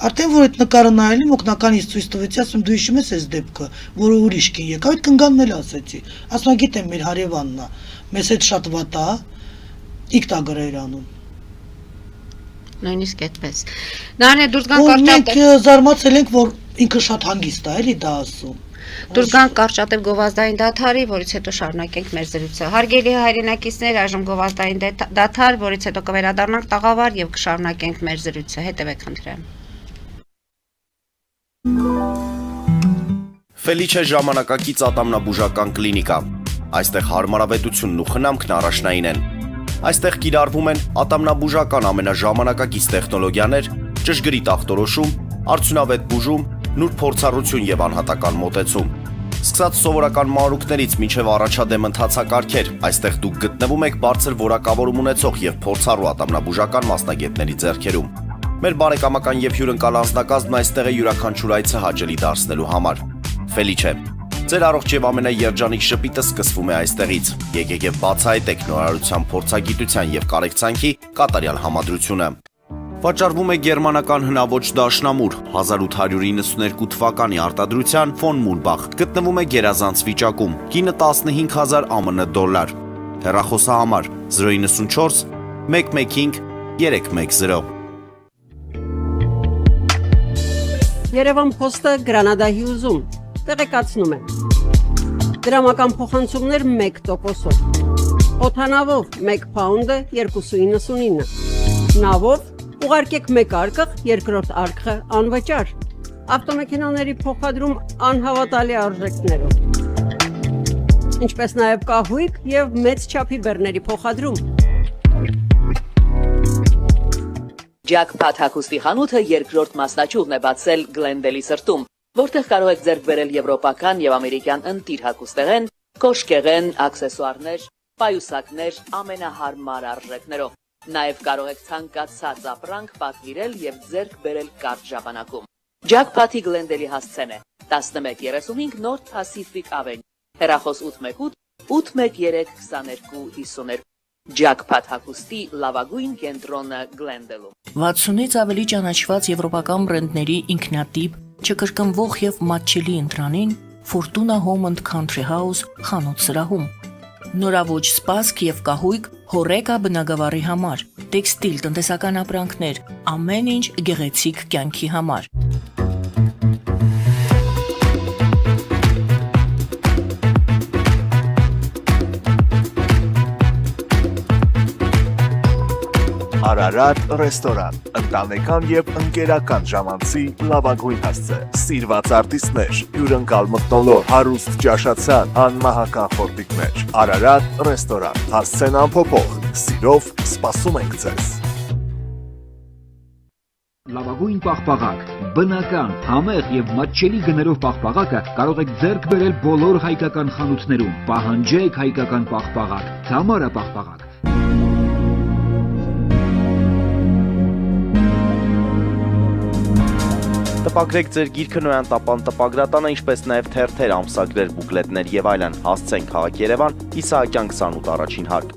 Արդեն որ այդ նկարը նայել եմ, օգնականից ցույց տվեցի, ասում դու հիշում ես այս դեպքը, որը ուրիշ կին եկավ, այդ կնգանն էլ ասեցի։ Ասում եմ գիտեմ մեր հարևանն է, մեզ հետ շատ վատ է, իքտա գրա իրանում։ Նույնիսկ այդպես։ Նարնե դուրս գան Մենք զարմացել ենք, որ ինքը շատ հանգիստ է, էլի դա ասում։ Դուրս գանք կարճատև գովազդային դադարի, որից հետո շարունակենք մեր զրույցը։ Հարգելի հայրենակիցներ, այժմ գովազդային դադար, որից հետո կվերադառնանք տաղավար եւ կշարունակենք մեր զրույցը։ Հետևեք խնդրեմ։ Ֆելիչե ժամանակակից ատամնաբուժական կլինիկա։ Այստեղ հարմարավետությունն ու խնամքն առաջնային են։ Այստեղ կիրառվում են ատամնաբուժական ամենաժամանակակից տեխնոլոգիաներ, ճշգրիտ ախտորոշում, արդյունավետ բուժում, նուրբ փորձառություն եւ անհատական մոտեցում։ Սկսած սովորական մանրուքներից մինչև առաջադեմ ընթացակարգեր, այստեղ դուք գտնվում եք բարձր որակավորում ունեցող եւ փորձառու ատամնաբուժական մասնագետների ձեռքերում։ Մեր բարեկամական եւ հյուրընկալ անձնակազմն այստեղ է յուրաքանչյուր այցը հաճելի դարձնելու համար։ Ֆելիչե, ձեր առողջ եւ ամենաերջանիկ շպիտը սկսվում է այստեղից։ Եկեք եւ բացահայտեք նորարարության փորձագիտության եւ կարեկցանքի կատարյալ համադրությունը։ Վաճառվում է գերմանական հնաոճ դաշնամուր 1892 թվականի արտադրության ֆոն Մուրբախ, գտնվում է գերազանց վիճակում, կինը 15000 ԱՄՆ դոլար։ Հեռախոսահամար 094 115 310։ Երևան փոստը Գրանադայի ուզում, տեղեկացնում եմ։ Դրամական փոխանցումներ 1%-ով։ Օդանավով 1 փաունդը 2.99։ Նավով ուղարկեք 1 արկղ, երկրորդ արկղը անվճար։ Ավտոմեքենաների փոխադրում անհավատալի արժեքներով։ Ինչպես նաև կահույք եւ մեծ չափի բեռների փոխադրում։ Jackpot հագուստի խանութը երկրորդ մասնաճյուղն է բացել Գլենդելի սրտում, որտեղ կարող եք ձեռք բերել եվրոպական եւ ամերիկյան ընտիր հագուստեղեն, կոշկեղեն, աքսեսուարներ, պայուսակներ ամենահարմար արժեքներով։ Նաև կարող եք ցանկացած ապրանք պատվիրել եւ ձեռք բերել կարճ ժամանակում։ Jackpot-ի Գլենդելի հասցեն է 1135 North Pacific Avenue, հեռախոս 818 813 2252։ Jackpot հագուստի լավագույն կենտրոնը Գլենդելում։ 60-ից ավելի ճանաչված եվրոպական բրենդների ինքնատիպ, չկրկնվող եւ մատչելի ընտրանին Fortuna Home and Country House խանութ սրահում։ Նորաոճ սպասք եւ կահույք հորեկա բնագավառի համար, տեքստիլ տնտեսական ապրանքներ, ամեն ինչ գեղեցիկ կյանքի համար։ Արարատ ռեստորան, ընտանեկան եւ ընկերական ժամանցի լավագույն հասցե, սիրված արտիստներ, հյուրընկալ մթնոլորտ, հարուստ ճաշացան, անմահական խորտիկներ։ Արարատ ռեստորան, հասցեն անփոփոխ, սիրով սպասում ենք ձեզ։ Լավագույն պաղպաղակ, բնական, համեղ եւ մատչելի գներով պաղպաղակը կարող եք ձեռք բերել բոլոր հայկական խանութներում։ Պահանջեք հայկական պաղպաղակ, Թամարա պաղպաղակ։ Տպագրեք ձեր գիրքը Նոյան տապան տպագրատանը, ինչպես նաև թերթեր, ամսագրեր, բուկլետներ եւ այլն։ Հասցեն քաղաք Երևան, Իսահակյան 28 առաջին հարկ։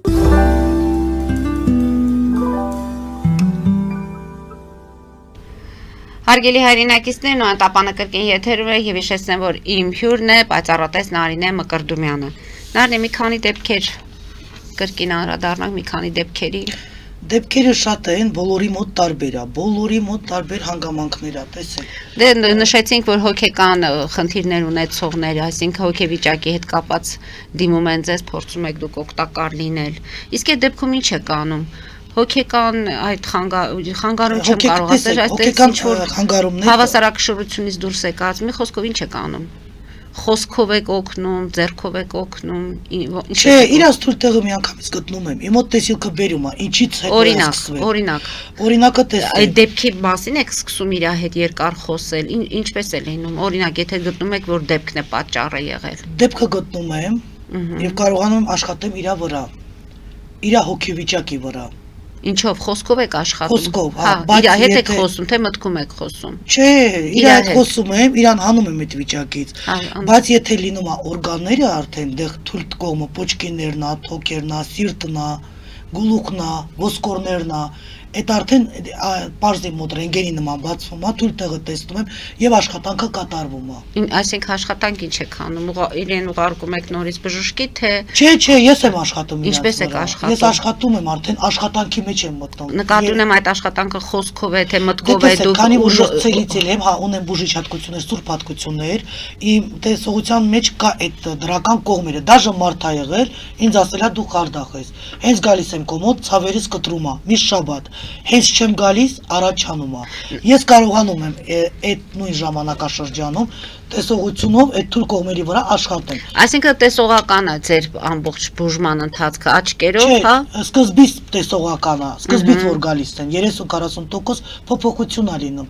Հարգելի հայրենակիցներ, Նոյան տապանը կրկին եթերում է եւ հիշեցնեմ, որ իմ հյուրն է պայծառատես Նարինե Մկրդումյանը։ Նարինե, մի քանի դեպքեր կրկին անդրադառնանք մի քանի դեպքերի։ Դեպքերը շատ են, բոլորի մոտ տարբեր է, բոլորի մոտ տարբեր հանգամանքներ է, տեսեք։ Դե նշեցինք, որ հոգեկան խնդիրներ ունեցողներ, այսինքն հոգեվիճակի հետ կապած դիմում են ձեզ, փորձում եք դուք օգտակար լինել։ Իսկ այդ դեպքում ինչ եք անում։ Հոգեկան այդ խանգարում չեմ կարող ասել, այստեղ ինչ-որ հավասարակշռությունից դուրս եք գալիս, մի խոսքով ինչ եք անում։ Խոսքով եք օգնում, ձեռքով եք օգնում, Չէ, իրաց թույլ տեղը միանգամից գտնում եմ։ Իմ մոտ տեսիլքը բերում է, ինչից հետո է սկսվել։ Օրինակ։ Օրինակը տեսեք։ Այդ դեպքի մասին եք սկսում իր հետ երկար խոսել, ինչպես է լինում։ Օրինակ, եթե գտնում եք, որ դեպքն է պատճառը եղել։ Դեպքը գտնում եմ եւ կարողանում եմ աշխատեմ իր վրա։ Իր հոգեվիճակի վրա։ Ինչով խոսքով եք աշխատում։ Խոսքով, հա, իր հետ եք խոսում, թե մտքում եք խոսում։ Չէ, իր հետ խոսում եմ, իրան հանում եմ այդ վիճակից։ Բայց եթե լինում է օրգանները արդեն, դեղ թույլ կողմը պոչկիներն է, թոքերն է, սիրտն է, գլուխն է, ոսկորներն է, այդ արդեն պարզի մոտ ռենտգենի նման բացվում է, թույլ տեղը տեսնում եմ եւ աշխատանքը կատարվում է։ Այսինքն աշխատանք ինչ եք անում, իրեն ուղարկում եք նորից բժշկի, թե Չէ, ես եմ աշխատում իրաց վրա։ Ինչպես եք աշխատում։ Ես աշխատում եմ արդեն աշխատանքի մեջ եմ մտնում։ Նկատի ունեմ այդ աշխատանքը խոսքով է, թե մտքով է դուք։ Քանի որ ծելիցել եմ, հա, ունեմ բուժիչ հատկություններ, սուրբ հատկություններ, իմ տեսողության մեջ կա այդ դրական կողմերը, դաժե մարդ ա եղել, ինձ ասելա դու խարդախ ես։ Հենց գալիս եմ կոմոդ, ցավերից կտրում է, մի շաբաթ։ Հենց չեմ գալիս, առաջանում է։ Ես կարողանում եմ այդ նույն ժամանակաշրջանում տեսողությունով այդ թույլ կողմերի վրա աշխատել։ Այսինքն տեսողական է ձեր ամբողջ բուժման ընթացքը աչքերով, հա։ Սկզբից տեսողական է, սկզբից որ գալիս են 30-40% փոփոխություն է լինում,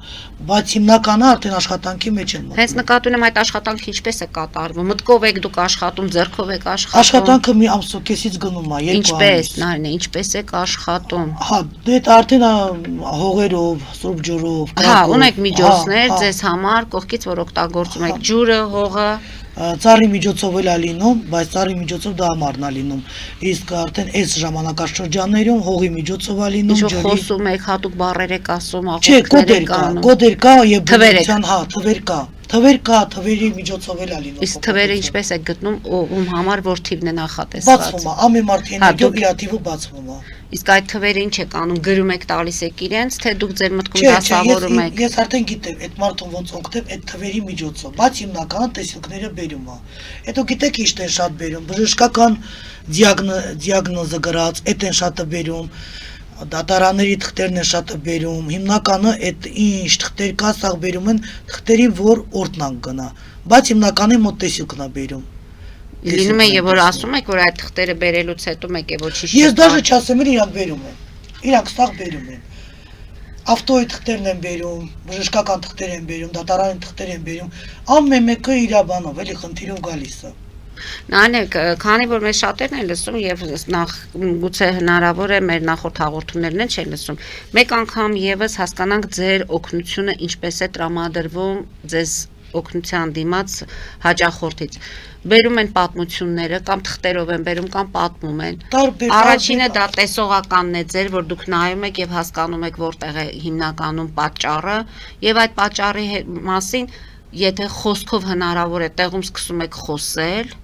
բայց հիմնականը արդեն աշխատանքի մեջ են մտնում։ Հենց նկատի ունեմ այդ աշխատանքը ինչպես է կատարվում։ Մտքով եք դուք աշխատում, ձեռքով եք աշխատում։ Աշխատանքը մի ամսու կեսից գնում է, 2 ամիս։ Ինչպես, Նարինե, ինչպես եք աշխատում։ Հա, դե արդեն հողերով, սուրբ ջուրով, Հա, ունեք միջոցներ ձեզ համար, կողքից որ օգտագործում եք ջուրը, հողը։ Ծառի միջոցով էլ է լինում, բայց ծառի միջոցով դա ամառն է լինում։ Իսկ արդեն այս ժամանակաշրջաններում հողի միջոցով է լինում, ջրի։ Ինչ խոսում եք, հատուկ բառեր եք ասում, Չէ, աղոթքներ եք անում։ կոդեր կա եւ բնության, հա, թվեր կա։ Թվեր կա, թվերի միջոցով էլ է լինում։ Իսկ թվերը ինչպես եք գտնում, ում համար որ թիվն է նախատեսված։ Բացվում է, ամեն մարդի էներգիով իր թիվը բացվում է։ Իսկ այդ թվերը ինչ եք անում, գրում եք տալիս եք իրենց, թե դուք ձեր մտքում Չէ, դասավորում եք։ ես արդեն գիտեմ այդ մարդուն ոնց օգտել այդ թվերի միջոցով, բայց հիմնականը տեսիլքները բերում է։ Հետո գիտեք ինչ են շատ բերում, բժշկական դիագնոզը գրած, այդ են շատը բերում, դատարանների թղթերն են շատը բերում, հիմնականը այդ ինչ թղթեր կա, սա բերում են թղթերի, որ օրտնանք գնա, բայց հիմնականը մոտ տեսիլքն է բերում։ Լինում է եւ որ ասում եք, որ այդ թղթերը բերելուց հետո մեկ է ոչինչ։ Ես դաժե չասեմ, իրանք բերում են։ Իրանք սաղ բերում են։ Ավտոյի թղթերն են բերում, բժշկական թղթեր են բերում, դատարանի թղթեր են բերում, ամեն մեկը իր բանով, էլի խնդիրով գալիս է։ Նայեք, քանի որ մեզ շատերն են լսում եւ նախ գուցե հնարավոր է մեր նախորդ հաղորդումներն են չեն լսում, մեկ անգամ եւս հասկանանք ձեր օգնությունը ինչպես է տրամադրվում ձեզ օգնության դիմաց հաճախորդից։ Բերում են պատմությունները կամ թղթերով են բերում կամ պատմում են։ Առաջինը դա տեսողականն է ձեր, որ դուք նայում եք եւ հասկանում եք որտեղ է հիմնականում պատճառը եւ այդ պատճառի մասին եթե խոսքով հնարավոր է տեղում սկսում եք խոսել,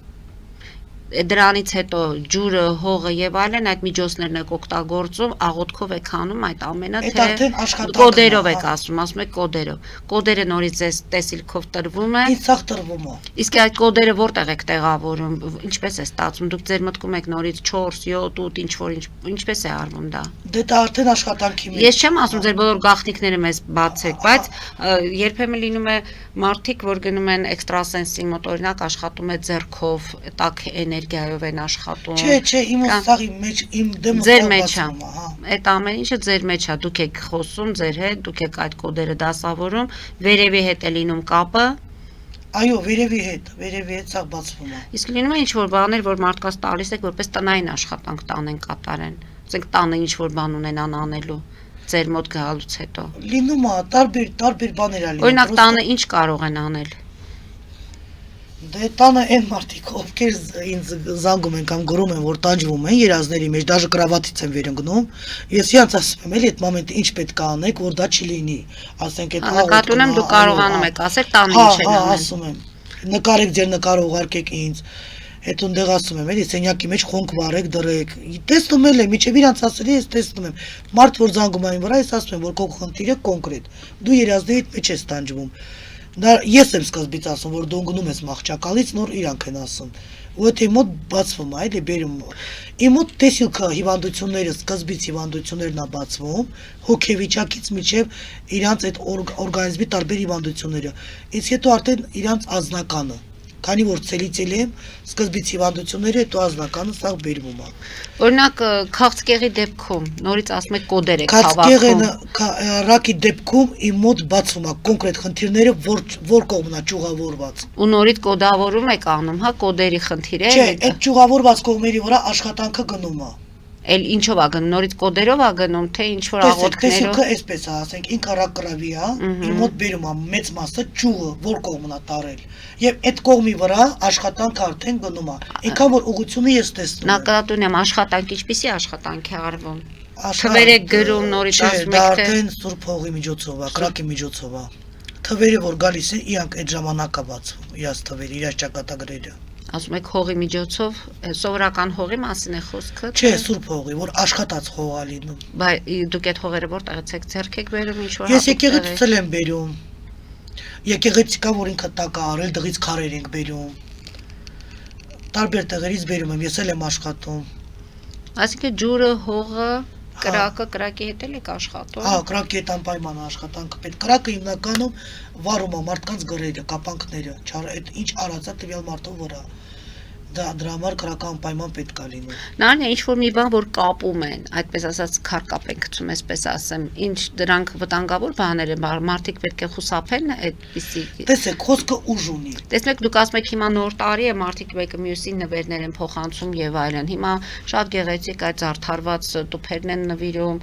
դրանից հետո ջուրը, հողը եւ այլն այդ միջոցներն եք օգտագործում, աղոթքով եք անում այդ ամենը, թե կոդերով եք ասում եք կոդերով։ Կոդերը նորից ձեզ տեսիլքով տրվում է։ Ինչ սաղ տրվում է։ Իսկ այդ կոդերը որտեղ եք տեղավորում, ինչպես է ստացվում, դուք ձեր մտքում եք նորից 4, 7, 8, ինչ որ ինչպես է արվում դա։ Դե դա արդեն աշխատանքի մեջ։ Ես չեմ ասում ձեր բոլոր գաղտնիքները մեզ բացեք, բայց երբեմն լինում է մարդիկ, որ գնում են էքստրասենսի մոտ, օրինակ աշխատում է ձեռքով, տաք էներգիայով են աշխատում։ Չէ, իմ սաղի մեջ իմ դեմը ձեր մեջ է։ Այդ ամեն ինչը ձեր մեջ է, դուք եք խոսում ձեր հետ, դուք եք այդ կոդերը դասավորում, վերևի հետ է լինում կապը։ Այո, վերևի հետ սաղ բացվում է։ Իսկ լինում է ինչ որ բաներ, որ մարդկանց տալիս եք, որպես տնային աշխատանք տանեն կատարեն։ Ասենք տանը ինչ որ բան ունենան անելու ձեր մոտ գալուց հետո։ Լինում է տարբեր բաներ է լինում։ Օրինակ տանը ինչ կարող են անել։ Դե տանը այն մարդիկ, ովքեր ինձ զանգում են կամ գրում են, որ տանջվում են երազների մեջ, դաժե կրավատից են վերընկնում, ես իրանց ասում եմ, էլի այդ մոմենտը ինչ պետք է անեք, որ դա չի լինի, ասենք այդ նկատի ունեմ դուք կարողանում եք ասել տանը ինչ են անել։ Ասում եմ, նկարեք ձեր նկարը ուղարկեք ինձ, հետո ընդեղ ասում եմ, էլի սենյակի մեջ խոնք վարեք, դրեք, տեսնում եմ, միջև իրանց ասել ես տեսնում եմ, մարդ որ զանգում այն վրա, ես ասում եմ, որ քո խնդիրը կոնկրետ, դու երազների մեջ ես տանջվում։ Դա ես եմ սկզբից ասում, որ դու գնում ես մահճակալից, նոր իրանք են ասում։ Ու եթե մոտ բացվում է, այլ բերում։ Իմ մոտ տեսիլքը հիվանդությունները, սկզբից հիվանդություններն է բացվում, հոգեվիճակից միջև իրանց այդ օրգանիզմի տարբեր հիվանդությունները։ Իսկ հետո արդեն իրանց անձնականը։ Քանի որ ցելիցել եմ, սկզբից հիվանդությունները, հետո անձնականը սաղ բերվում է։ Օրինակ քաղցկեղի դեպքում նորից ասում եք կոդեր եք հավաքում։ Ռակի դեպքում իմ մոտ բացվում է կոնկրետ խնդիրները, որ կողմն է ճյուղավորված։ Ու նորից կոդավորում եք անում, հա, կոդերի խնդիրը։ Չէ, այդ ճյուղավորված կողմերի վրա աշխատանքը գնում է։ Էլ ինչով է գնում, նորից կոդերով է գնում, թե ինչ որ աղոթքներով։ Տեսեք, այսպես է, ասենք, ինքը ռակրավի է, իմ մոտ բերում է մեծ մասը ճյուղը, որ կողմն է տարել։ Եվ այդ կողմի վրա աշխատանքը արդեն գնում է։ Ինքան որ ուղղությունը ես տեսնում եմ։ Նակրատուն եմ աշխատանք, ինչպիսի աշխատանք է արվում։ Թվեր եք գրում, նորից ասում եք, դա արդեն սուրբ հողի միջոցով է, կրակի միջոցով է։ Թվերը որ գալիս են, իրանք այդ ժամանակ է բացվում, իրաց թվերը, իրաց ճակատագրերը։ Ասում եք հողի միջոցով, սովորական հողի մասին է խոսքը։ Չէ, սուրբ հողի, որ աշխատած հող է լինում։ Բայց դուք այդ հողերը որտեղից եք ձեռք եք բերում, ինչ որ։ Ես եկեղեցից եմ բերում։ Եկեղեցի կա, որ ինքը տակ է արել, դղից քարեր ենք բերում։ Տարբեր տեղերից բերում եմ, ես էլ եմ աշխատում։ Այսինքն ջուրը, հողը, կրակի հետ էլ եք աշխատում։ Հա, կրակի հետ անպայման աշխատանքը պետք։ Կրակը հիմնականում վարում է մարդկանց գրերը, կապանքները, այդ ինչ արածա տվյալ մարդու վրա։ Դրա համար կրակը անպայման պետք է լինի։ Նարնյա ինչ որ մի բան որ կապում են, այդպես ասած քարկապ են գցում, այսպես ասեմ, ինչ դրանք վտանգավոր բաներ են, մարդիկ պետք է խուսափեն այդպիսի։ Տեսեք, խոսքը ուժ ունի։ Տեսնեք, դուք ասում եք հիմա նոր տարի է, մարդիկ մեկը մյուսին նվերներ են փոխանցում եւ այլն։ Հիմա շատ գեղեցիկ այդ զարդարված տուփերն են նվիրում,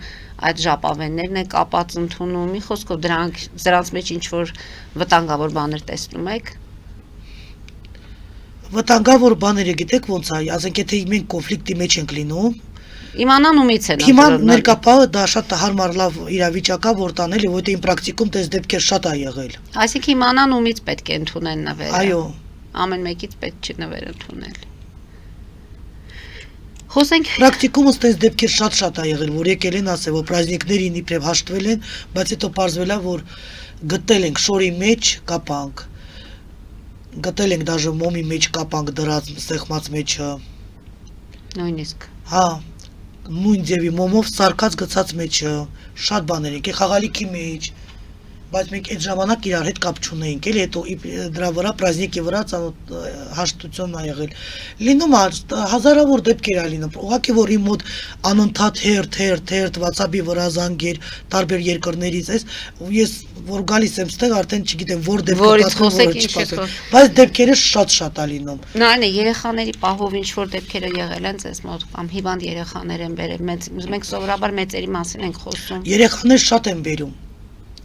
այդ ժապավեններն են կապած ընդունում։ Մի խոսքով դրանց մեջ ինչ որ վտանգավոր բաներ տեսնում եք։ Վտանգավոր բաները գիտեք ոնց է, ասենք եթե մենք կոնֆլիկտի մեջ ենք լինում, իմանան ումից են։ Հիմա ներկապահը դա շատ հարմար լավ իրավիճակ է, որ տանել, որտեղ իմ պրակտիկում տես դեպքեր շատ է եղել։ Այսինքն իմանան ումից պետք է ընդունեն նվերը։ Այո։ Ամեն մեկից պետք չի նվեր ընդունել։ Խոսենք Պրակտիկում ըստ դեպքեր շատ ա եղել, որ եկել են ասել, որ праздникներին իբրև հաշտվել են, բայց հետո պարզվել ա, որ գտել ենք շորի մեջ կապանք, գտել ենք դաժե մոմի մեջ կապանք դրած սեղմած մեջը, նույնիսկ հա, նույն ձևի մոմով սարկած գցած մեջը, շատ բաներ եկել խաղալիքի մեջ, բայց մենք այդ ժամանակ իրար հետ կապ չունեինք, էլի հետո դրա վրա праздники վրա հաշտություն ա եղել։ Լինում ա հազարավոր դեպքեր ա լինում, ուղղակի որ իմ մոտ անընդհատ հերթ WhatsApp-ի վրա զանգեր տարբեր երկրներից էս, ես որ գալիս եմ ստեղ արդեն չգիտեմ որ Որից խոսեք, դեպքը ինչից խոսեք։ բայց դեպքերը շատ ա լինում։ Նայեն երեխաների պահով ինչ որ դեպքերը եղել են ձեզ մոտ կամ հիվանդ երեխաներ են բերել, մենք սովորաբար մեծերի մասին ենք խոսում։ Երեխաներ շատ են բերում։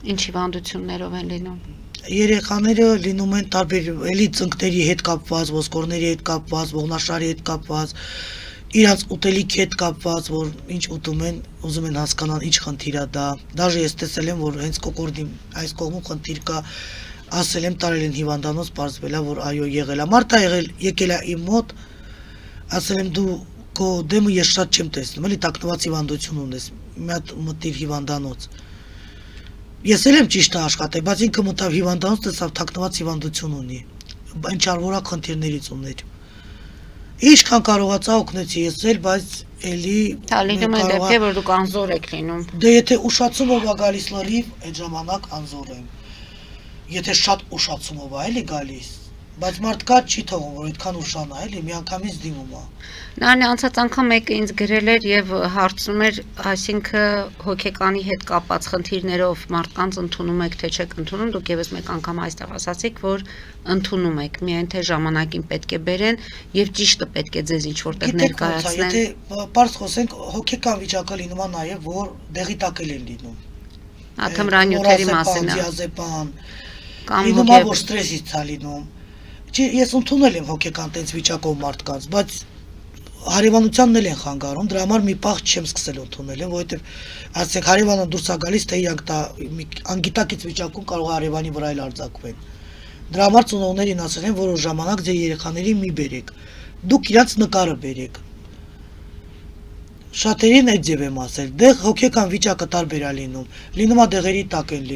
Ինչ հիվանդություններով են լինում։ Երեխաները լինում են տարբեր էլի ծնկների հետ կապված, ոսկորների հետ կապված, ողնաշարի հետ կապված, իրանց ուտելիքի հետ կապված, որ ինչ ուտում են, ուզում են հասկանալ ինչ խնդիր է դա։ Դաժե ես տեսել եմ, որ հենց կոկորդի այս կողմում խնդիր կա, ասել եմ տարել են հիվանդանոց, պարզվել է, որ այո եղել է։ Մարդ ա եղել, եկել է իմ մոտ, ասել եմ դու քո դեմը ես շատ չեմ տեսնում, էլի տակնված հիվանդություն ունես, մի հատ մտիր հիվանդանոց։ Ես էլ եմ ճիշտ աշխատել, բայց ինքը մտավ հիվանդանոց, տեսավ թաքնված հիվանդություն ունի, ինչ արվորա խնդիրներից ուներ։ Ինչքան կարողացա օգնեցի ես էլ, բայց էլի Դա լինում է դեպքեր, որ դուք անզոր եք լինում։ Դե եթե ուշացումով ա գալիս լրիվ, այդ ժամանակ անզոր եմ։ Եթե շատ ուշացումով ա էլի գալիս, բայց մարդկա չի թողում, որ այդքան ուշանա, էլի միանգամից դիմում ա։ Նարնի անցած անգամ մեկը ինձ գրել էր եւ հարցնում էր, այսինքն հոգեկանի հետ կապված խնդիրներով մարդկանց ընդունում եք թե չեք ընդունում, դուք եւս մեկ անգամ այստեղ ասացիք, որ ընդունում եք, միայն թե ժամանակին պետք է բերեն եւ ճիշտը պետք է ձեզ ինչ որտեղ ներկայացնեն։ Եթե բարձ խոսենք, հոգեկան վիճակը լինում է նաեւ, որ դեղի տակել են լինում։ Աթմրանյութերի մասին է։ Կամ լինում է, որ ստրեսից է լինում։ Ես ընդունել եմ հոգեկան տենց վիճակով մարդկանց, բայց հարևանությանն էլ են խանգարում, դրա համար մի պահ չեմ սկսել ընդունել, որովհետև ասենք հարևանը դուրս է գալիս, թե իրանք դա անգիտակից վիճակում կարող է հարևանի վրա էլ արձակվեն։ Դրա համար ծնողներին ասել են, որ ժամանակ ձեր երեխաներին մի բերեք, դուք իրանց նկարը բերեք։ Շատերին այդ ձև եմ ասել, դեղ հոգեկան վիճակը տարբեր է լինում է դեղերի տակ են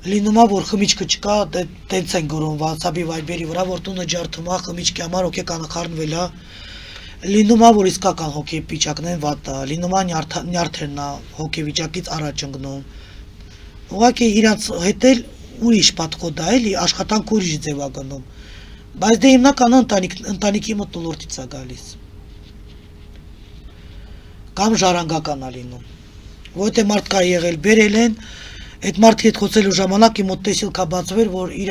լինում է, որ խմիչքը չկա, տենց են գրում WhatsApp-ի Viber-ի վրա, որ տունը ջարդում է, խմիչքի համար հոգեկանը խառնվել է, լինում է, որ իսկական հոգեվիճակն են վատ է, լինում է նյարդերն է հոգեվիճակից առաջ ընկնում։ Ուղղակի իրանց հետ էլ ուրիշ պատկոդ է, էլի աշխատանք ուրիշ ձև է գնում, բայց դե հիմնականը ընտանիքի մթնոլորտից է գալիս, կամ ժառանգական է լինում, որովհետև մարդ կա եղել, բերել են, այդ մարդի հետ խոսելու ժամանակ իմ մոտ տեսիլ կա բացվեր, որ իր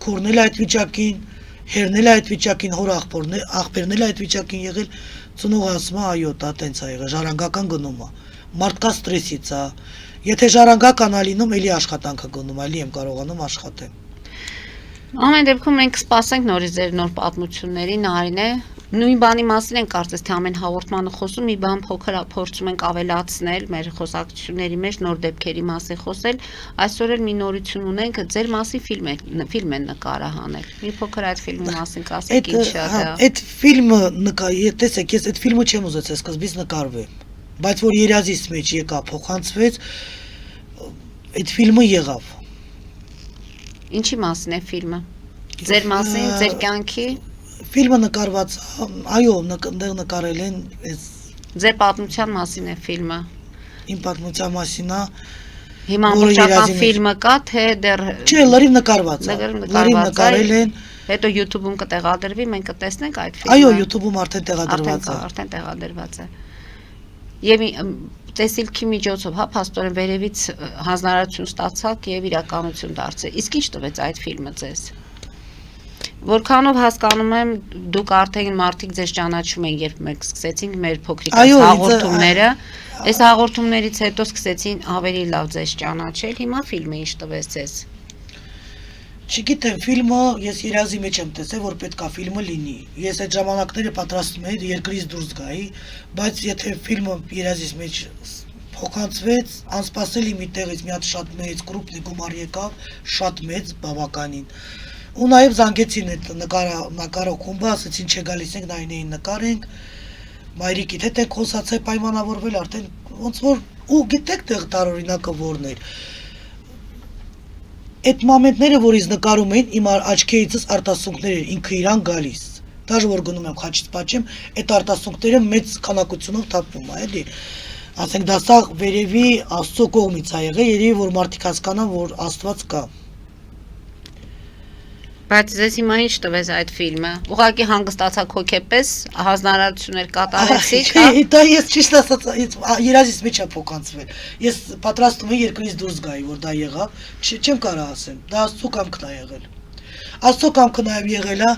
քուրնել է այդ վիճակին, հերնել է այդ վիճակին, հոր աղբերնել է այդ վիճակին եղել, ծնողը ասում է, այո, դա տենց է եղել, ժառանգական գնում է, մարդկա ստրեսից է, եթե ժառանգական է լինում, էլի աշխատանքը գնում, էլի եմ կարողանում աշխատել։ Ամեն դեպքում մենք սպասենք նորից ձեր նոր պատմությունների, Նարինե, նույն բանի մասին ենք կարծես թե ամեն հաղորդմանը խոսում, մի բան փոքր փորձում ենք ավելացնել մեր խոսակցությունների մեջ, նոր դեպքերի մասին խոսել, այսօր էլ մի նորություն ունենք, ձեր մասին ֆիլմ են նկարահանել։ Մի փոքր այդ ֆիլմի մասին կասեք, ինչ է դա։ Այդ ֆիլմը տեսեք, ես այդ ֆիլմը չեմ ուզեցել սկզբից նկարվեմ, բայց որ երազից մեջ եկա, փոխանցվեց, այդ ֆիլմը եղավ։ Ինչի մասին է ֆիլմը։ Ձեր մասին, ձեր կյանքի։ Ֆիլմը նկարված, այո, նկարել են այս Ձեր պատմության մասին է ֆիլմը։ Իմ պատմության մասին է։ Հիմա ամբողջական ֆիլմը կա, թե դեռ Չէ, լրիվ նկարված է։ Լրիվ նկարել են։ Հետո YouTube-ում կտեղադրվի, մենք կտեսնենք այդ ֆիլմը։ Այո, YouTube-ում արդեն տեղադրված է։ Արդեն տեղադրված է։ Եվ տեսիլքի միջոցով, հա, փաստորեն վերևից հանրարարություն ստացաք եւ իրականություն դարձել։ Իսկ ինչ տվեց այդ ֆիլմը ձեզ։ Որքանով հասկանում եմ, դուք արդեն մարդիկ ձեզ ճանաչում են, երբ մենք սկսեցինք մեր փոքրիկ հաղորդումները, այս հաղորդումներից հետո սկսեցին ավելի լավ ձեզ ճանաչել, հիմա ֆիլմը ինչ տվեց ձեզ։ Չգիտեմ, ֆիլմը ես երազի մեջ եմ տեսել, որ պետքա ֆիլմը լինի։ Ես այդ ժամանակները պատրաստում էի երկրից դուրս գայի, բայց եթե ֆիլմը երազից մեջ փոխանցվեց, անսպասելի մի տեղից մի հատ շատ մեծ կրուպնի գումար եկավ, շատ մեծ բավականին։ Ու նաև զանգեցին այդ նկարող խումբը, ասեցին չէ գալիս ենք նայինեին նկարենք, մայրիկիդ հետ ենք խոսացել պայմանավորվել արդեն ոնց որ ու գիտեք տեղ տարօրինակը որն էր։ Այդ մոմենտները, որ ինձ նկարում էին, իմ աչքերիցս արտասունքներ էր, ինքը իրան գալիս։ Դաժե որ գնում եմ խաչից պատճեմ, այդ արտասունքները մեծ քանակությունով թափվում է, էլի։ Ասենք դա սա վերևի Աստծո կողմից է եղել, երևի որ մարդիկ հասկանան, որ Աստված կա։ Բայց ձեզ հիմա ինչ տվեց այդ ֆիլմը։ Ուղղակի հանգստացաք հոգեպես, հանրարարություններ կատարեցիք, հա։ Դա ես ճիշտ ասած, երազից մեջ է փոխանցվել։ Ես պատրաստում եմ երկրից դուրս գայի, որ դա եղավ, չեմ կարող ասեմ։ Դա Աստծո կամքն է եղել։ Աստծո կամքը նաև եղել է։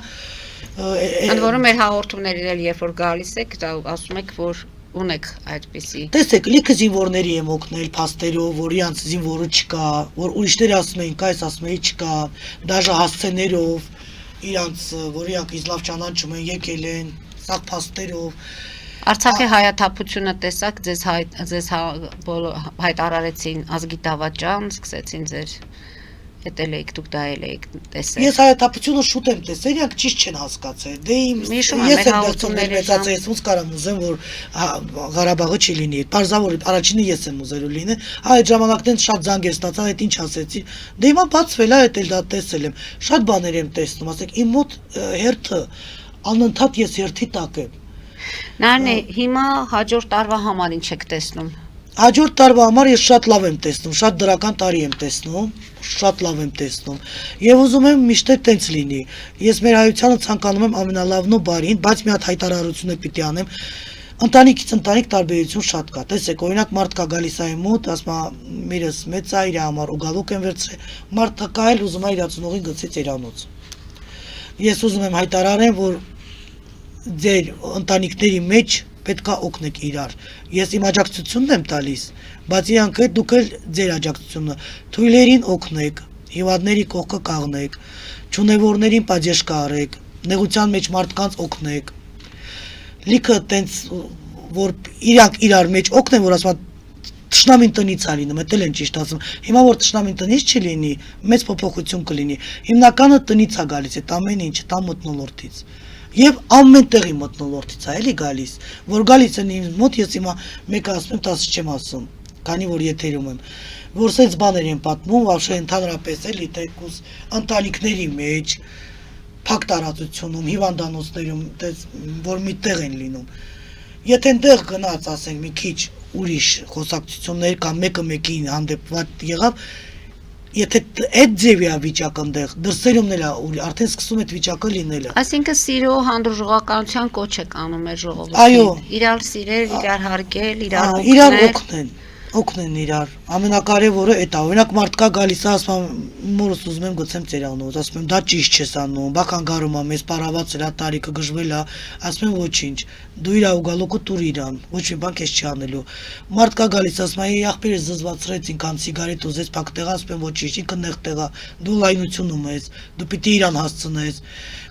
Ընդ որում մեր հաղորդումներին էլ երբ որ գալիս եք, դա ասում եք, որ ունեք այդպիսի։ Տեսեք, լիքը զինվորների եմ օգնել փաստերով, որ իրանց զինվորը չկա, որ ուրիշները ասում էին կա, ես ասում էի չկա, դաժե հասցեներով, իրանց որ իրանք ինձ լավ ճանաչում են, եկել են, սա փաստերով։ Արցախի հայաթափությունը տեսակ, ձեզ հայտարարեցին ազգի դավաճան, սկսեցին ձեր հետել եք, դուք դա եք տեսել։ Ես հայաթափությունը շուտ եմ տեսել, իրանք ճիշտ չեն հասկացել։ Դե ես եմ դարձել մեծացել, ես ոնց կարամ ուզեմ, որ Ղարաբաղը չի լինի։ Պարզավոր առաջինը ես եմ ուզելու լինել։ Այդ ժամանակներն շատ զանգեր ստացա, այդ ինչ ասեցի։ Դե հիմա բացվել է, այդ էլ դա տեսել եմ։ Շատ բաներ եմ տեսնում, ասեք, իմ մոտ հերթը անընդհատ ես հերթի տակ եմ։ Նարնե, հիմա հաջորդ տարվա համար ինչ եք տեսնում։ Հաջորդ տարվա համար ես շատ լավ եմ տեսնում, շատ դրական տարի եմ տեսնում, շատ լավ եմ տեսնում։ Եվ ուզում եմ միշտ տենց լինի։ Ես մեր հայությանը ցանկանում եմ ամենալավն ու բարին, բայց մի հատ հայտարարություն պիտի անեմ։ Ընտանիքից ընտանիք տարբերություն շատ կա։ Տեսեք, օրինակ մարդ կա գալիս այն մոտ, ասում է մերս մեծ է, իր համար ուգալուկ եմ վերցրել։ Մարդը կա էլ ուզում է իր ծնողին գցի ծերանոց։ Ես ուզում եմ հայտարարեմ, որ ձեր ընտանիքների մեջ պետք է օգնեք իրար։ Ես իմ աջակցությունն եմ տալիս, բայց իրանք էլ դուք էլ ձեր աջակցությունը թույլերին օգնեք, հիվանդների կողքը կաղնեք, չունևորներին պատժեշկա արեք, նեղության մեջ մարդկանց օգնեք։ Լիքը տենց որ իրանք իրար մեջ օգնեն, որ ասում Տշնամին տնից է լինում, դա էլ են ճիշտ ասում։ Հիմա որ տշնամին տնից չլինի, մեծ փոփոխություն կլինի։ Հիմնականը տնից է գալիս, այդ ամեն ինչ, տան մթնոլորտից։ Եվ ամեն տեղի մթնոլորտից է էլի գալիս, որ գալիս են ինձ մոտ, ես հիմա մեկը ասում եմ, 10 չեմ ասում, քանի որ եթերում եմ, որ սենց բաներ են պատմում, вообще ընդհանրապես էլի թեկուզ ընտանիքների մեջ, փակ տարածությունում, հիվանդանոցներում, որ մի տեղ են լինում։ Եթե այնտեղ գնաց, ասենք, մի քիչ ուրիշ խոսակցություններ կամ մեկը մեկին հանդեպ եղավ, եթե այդ ձևի է վիճակը այնտեղ, դրսերումն էլ արդեն սկսում այդ վիճակը լինելը։ Այսինքն սիրո հանդուրժողականության կոչ եք անում մեր ժողովրդին։ Իրար սիրել, իրար հարգել, իրար օգնեն իրար։ Ամենակարևորը այդ է, օրինակ մարդ կա գալիս է, ասում եմ, մորս ուզում եմ գցեմ ծերանոց, ասում եմ, դա ճիշտ չես անում, բա խանգարում է, մեզ պարաված է, տարիքը գժվել է, ասում եմ, ոչինչ, դու իր ուգալոկը տուր իրան, ոչ մի բան քեզ չի անելու։ Մարդ կա գալիս, ասում է, ախպերս զզվացրեց, ինքան սիգարետ ուզեց, փակ տեղ, ասում եմ, ոչինչ, ինքը նեղ տեղ է, դու լայնությունում ես, դու պիտի իրան հասցնես,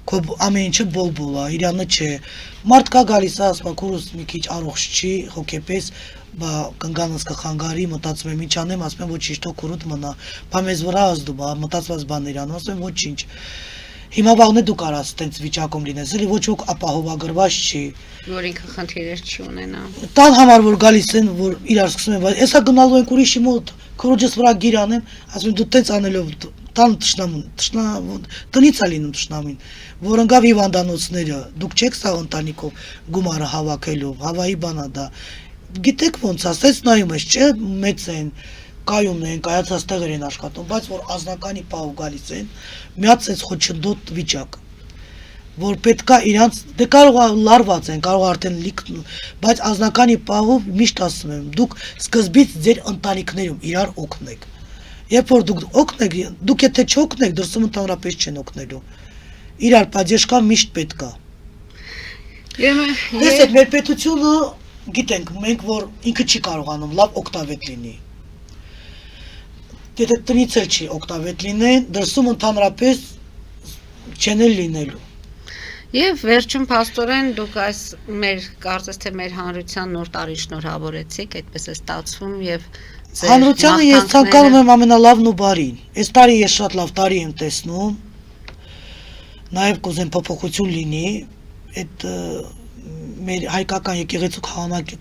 քո ամեն ինչը բոլ-բոլ է, իրանը չէ։ Մարդ կա գալիս է, ասում է, քուրս մի քիչ առողջ չի, հոգեպես բա կնգանս կխանգարի, մտածում եմ ինչ անեմ, ասում եմ ոչինչ, թող քուրուտ մնա, բա մեզ վրա ազդու, բա մտածված բաներ անում, ասում եմ ոչինչ։ Հիմա վաղն է դու կարաս տենց վիճակում լինես, էլի ոչ ոք ապահովագրված չի, որ ինքը խնդիրներ չի ունենա։ Տան համար որ գալիս են, որ իրար սկսում են, բայց հեսա գնալու ենք ուրիշի մոտ, քրոջս վրա գիր անեմ, ասում եմ դու տենց անելով տան տնից է լինում տշնամին, որ ընկավ հիվանդանոցները, դուք չեք սա ընտանիքով գումարը հավաքելով, հավայի բանա դա։ Գիտեք ոնց ասես նայում ես, չէ, մեծ են, կայուն են, կայացած տեղեր են աշխատում, բայց որ ազնականի պահով գալիս են, մի հատ էս խոչընդոտ վիճակ, որ պետքա իրանց, դե կարող է լարված են, կարող արդեն լիք, բայց ազնականի պահով միշտ ասում եմ, դուք սկզբից ձեր ընտանիքներում իրար օգնեք, երբ որ դուք օգնեք, դուք եթե չօգնեք, դրսում ընդհանրապես չեն օգնելու, իրար պատժեշկա միշտ պետքա։ Տեսեք, մեր պետությունը գիտենք, մենք որ ինքը չի կարողանում լավ օգտավետ լինի։ Եթե տնից էլ չի օգտավետ լինեն, դրսում ընդհանրապես չեն էլ լինելու։ Եվ վերջում փաստորեն դուք այս մեր կարծես թե մեր հանրության նոր տարի շնորհավորեցիք, այդպես է ստացվում եւ հանրությանը ես ցանկանում եմ ամենալավն ու բարին։ Այս տարի ես շատ լավ տարի եմ տեսնում։ Նաև կուզեմ փոփոխություն լինի, այդ մեր հայկական եկեղեցու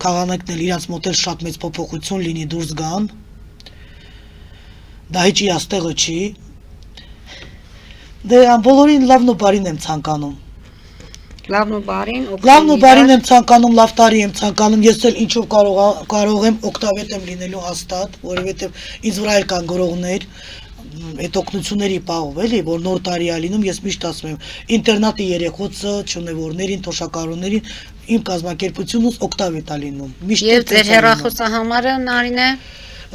քաղաքներն իրաց մոտ էլ շատ մեծ փոփոխություն լինի դուրս գան։ Դա հեչի աստեղը չի։ Դե բոլորին լավն ու բարին եմ ցանկանում։ Լավն ու բարին, Լավն ու բարին եմ ցանկանում, լավ տարի եմ ցանկանում, ես էլ ինչով կարող եմ օգտավետ եմ լինելու հաստատ, որովհետև ինձ վրա էլ կան գրողներ, այդ օգնությունների պահով էլի, որ նոր տարի է լինում, ես միշտ ասում եմ, ինտերնատի երեխոցը, չունևորներին, թոշակառուներին, իմ կազմակերպությունս օգտավետ է լինում։ Եվ ձեր հեռախոսահամարը Նարինե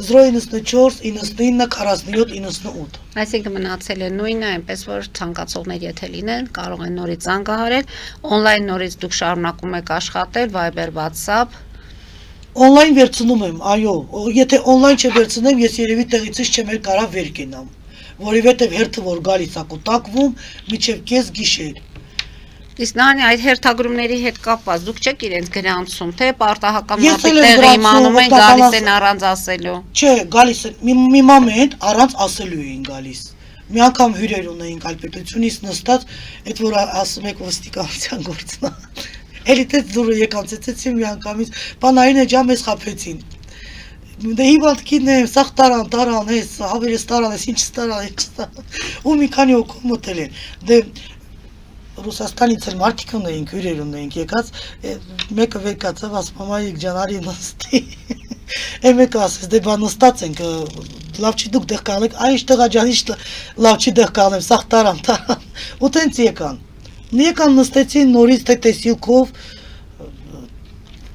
094 99 47 98։ Այսինքն մնացել է նույնը, այնպես որ ցանկացողներ եթե լինեն, կարող են նորից զանգահարել, օնլայն նորից դուք շարունակում եք աշխատել, Viber, WhatsApp։ Օնլայն վերցնում եմ, այո, եթե օնլայն չվերցնեմ, ես երևի տեղիցս չեմ էլ կարա վեր կենամ, որովհետև հերթը որ գալիս է կուտակվում, միջև կես գիշեր։ Իսկ Նարինե, այդ հերթագրումների հետ կապված դուք չեք իրենց գրանցում, թե պարտահական մատիտեղը իմանում են, գալիս են առանց ասելու։ Չէ, գալիս են, մի մոմենտ առանց ասելու էին գալիս։ Մի անգամ հյուրեր ունեինք այլպետությունից նստած, այդ որ ասում եք ոստիկանության գործնա։ Էլի թե դուրը եկան ծեցեցին մի անգամից, բանային ջամ էս խափեցին։ Դե հիվանդքին եմ, սաղ տարան, էս, հավերես տարան, էս ինչ տարան, ու մի քանի օգում մտել են։ Դե Ռուսաստանից էլ մարդիկ ունեինք, հյուրեր ունեինք եկած, մեկը վեկացավ, ասում մամայիկ ջանարի նստի, մեկը ասես, դե բա նստած ենք, լավ չի դուք դեղ կանեք, այն տեղա ջան, ինչ լավ չի դեղ կանեմ, սաղ տարան, ու տենց եկան նստեցին նորից թե տեսիլքով,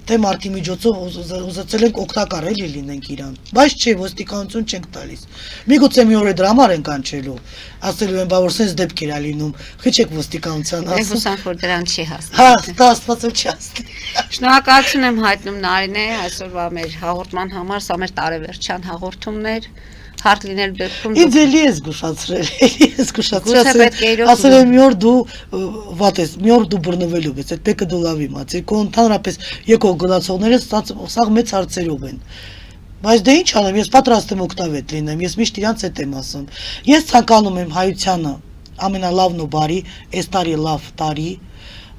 թե մարդի միջոցով ուզեցել ենք օգտակար էլի լինենք իրան, բայց չէ, ոստիկանություն չենք տալիս։ Միգուցե մի օր է դրամար են կանչելու, ասելու են, բա որ սենց դեպքեր է լինում, խիչեք ոստիկանության Ես ասում։ հուսանք որ դրան չի հասնի։ Հա, դա աստված էլ չի հասնի։ Շնորհակալություն եմ հայտնում Նարինե, այսօրվա մեր հաղորդման համար, սա մեր տարեվերջյան հաղորդումներ, հարկ լինել դեպքում Ինձ էլի ես գուշացրել, Գուցե պետք է իրոք ասել եմ մի օր դու վատ ես, մի օր դու բռնվելու ես, այդ մեկը դու լավ իմացիր, քո ընդհանրապես եկող գնացողները սաղ մեծ հարցերով են։ Բայց դե ինչ անեմ, ես պատրաստ եմ օգտավետ լինեմ, ես միշտ իրանց հետ եմ ասում։ Ես ցանկանում եմ հայությանը ամենալավն ու բարի, այս տարի լավ տարի,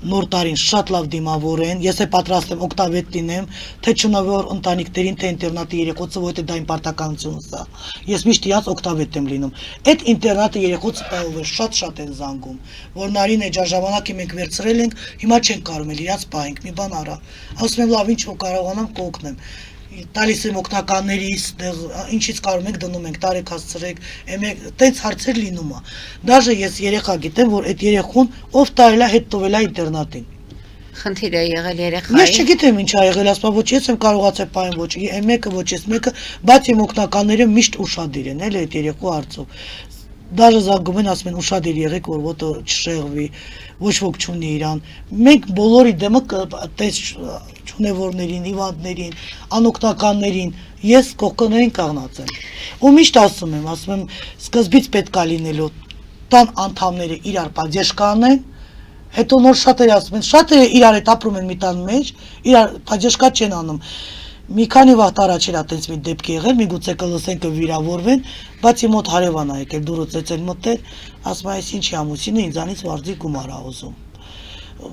նոր տարին շատ լավ դիմավորեն, ես է պատրաստ եմ օգտավետ լինեմ, թե չունևոր ընտանիքներին, թե ինտերնատի երեխոցը, որովհետև դա իմ պարտականությունս է։ Ես միշտ իրանց օգտավետ եմ լինում։ Այդ ինտերնատի երեխոցը պահով է շատ են զանգում, որ Նարինե ջան ժամանակի մենք վերցրել ենք, հիմա չենք կարող էլ իրանց պահենք, մի բան արա։ Ասում եմ լավ, ինչ որ կարողանամ կօգնեմ։ Տալիս եմ օգնականներից, ինչից կարող եք դնում ենք, տարեք հասցրեք, տենց հարցեր լինում է։ Դաժե ես երեխա գիտեմ, որ այդ երեխուն ով տարել է հետ տվել է ինտերնատին։ խնդիր է եղել երեխայի։ Ես չգիտեմ ինչ ա եղել, ասում ոչ ես եմ կարողացել պահեմ, ոչ մեկը, ոչ ես մեկը, բայց իմ օգնականները միշտ ուշադիր են, էլ այդ երեխու հարցով։ Դաժե զանգում են, ասում են ուշադիր եղեք, որ ոտը չշեղվի, ոչ ոք չունի իրան։ Մենք բոլորի դեմը տես չունևորներին, հիվանդներին, անօգնականներին, ես կողքներին կանգնած եմ։ Ու միշտ ասում եմ, սկզբից պետք է լինելու տան անդամները իրար պատժեշ կանեն, հետո նոր շատերը ասում են, շատերը իրար հետ ապրում են մի տան մեջ, իրար պատժեշկա չեն անում։ Մի քանի վաղ առաջ էր այտենց մի դեպք եղել, միգուցե կլսեն կվիրավորվեն, բայց իմ մոտ հարևան ա եկել, դուրս ծեցել մտել, ասում է, ինչի ամուսինը ինձանից վարձի գումար ա ուզում։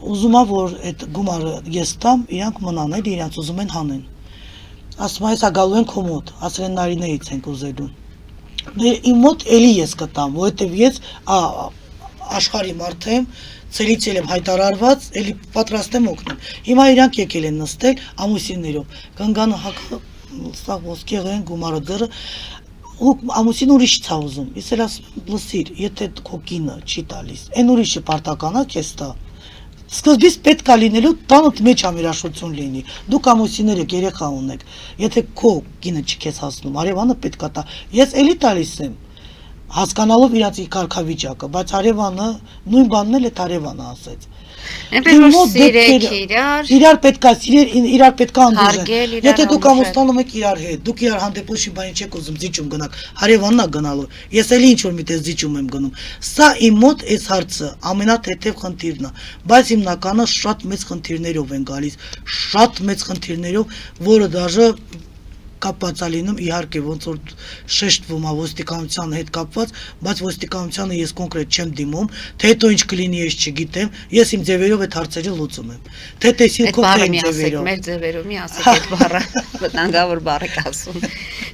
Ուզում ա որ այդ գումարը ես տամ, իրանք մնան էլ իրանք ուզում են հանեն։ Ասում է, հեսա գալու են քո մոտ, ասել են Նարինեից ենք ուզելու։ Իմ մոտ էլի ես կտամ, որովհետև ես աշխարհի մարդ եմ, ցելից եմ հայտարարված, էլի պատրաստ եմ օգնել։ Հիմա իրանք եկել են նստել ամուսիններով։ Կանգանը հակա, սա ոսկեղեն, գումարը դրը, ու ամուսին ուրիշ ցա ուզում։ Ես էլ ասում լսիր, եթե քո կինը չի տալիս, այն ուրիշը պարտականա քեզ տա։ Սկզբից պետք է լինելու տանդ մեջ ամերաշություն լինի։ Դուք ամուսիններ եք, երեխա ունեք։ Եթե քո կինը չի քեզ հասնում, արևանը պետք է տա։ Ես էլի տալիս եմ, հասկանալով իրաց կարգավիճակը, բայց հարևանը նույն բանն էլ է հարևանը ասեց։ Այնպես որ սիրեք իրար պետք է սիրել, իրար պետք է հարգել, հանդիժել։ Եթե դուք ամուսնանում եք իրար հետ, դուք իրար հանդեպ ոչ մի բանի չեք ուզում զիջում գնաք, հարևանն է գնալու։ Ես էլի ինչ որ միտեղ զիջում եմ գնում։ Սա իմ մոտ այս հարցը ամենաթեթև խնդիրն է, բայց հիմնականը շատ մեծ խնդիրներով են գալիս, շատ մեծ խնդիրներով, որը դաժե կապված է լինում, իհարկե ոնց որ շեշտվում է ոստիկանության հետ կապված, բայց ոստիկանությանը ես կոնկրետ չեմ դիմում, թե հետո ինչ կլինի ես չգիտեմ, ես իմ ձևերով այդ հարցերը լուծում եմ։ Թե տեսիլքով թե իմ ձևերով։ Մեր ձևերով մի ասեք այդ բառը, վտանգավոր բառ եք ասում։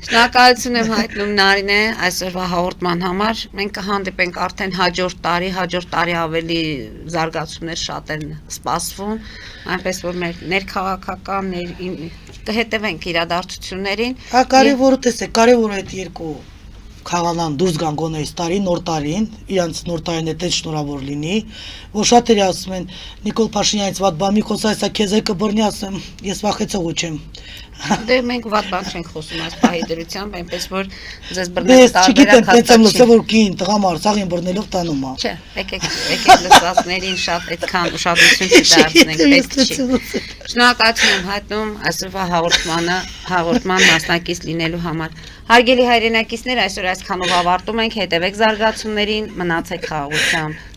Շնորհակալություն եմ հայտնում Նարինե այսօրվա հաղորդման համար։ Մենք կհանդիպենք արդեն հաջորդ տարի ավելի զարգացումներ շատ են սպասվում, այնպես որ մեր ներքաղաքական կհետևենք իրադարձություններին։ Հա կարևորը տեսեք, կարևորը այդ երկու խաղանան դուրս գան գոնե այս տարի, նոր տարին, իրանց նոր տարին է տես շնորհավոր լինի, որ շատերը ասում են Նիկոլ Փաշինյանից վատ բան մի խոսա, այսա քեզ է կբռնի, ասում ես վախեցողու չեմ։ Դե մենք վատ բան չենք խոսում այս պահի դրությամբ, այնպես որ ձեզ Ես բռնեք չգիտեմ, տենց եմ լսել, որ կին տղամ արցախին բռնելով տանում է։ Չէ, եկեք լսածներին շատ այդքան ուշադրություն չդարձնենք, պետք չի։ Շնորհակալություն եմ հայտնում այսօրվա հաղորդման մասնակից լինելու համար։ Հարգելի հայրենակիցներ, այսօր այսքանով ավարտում ենք, հետևեք զարգացումներին, մնացեք խաղաղությամբ։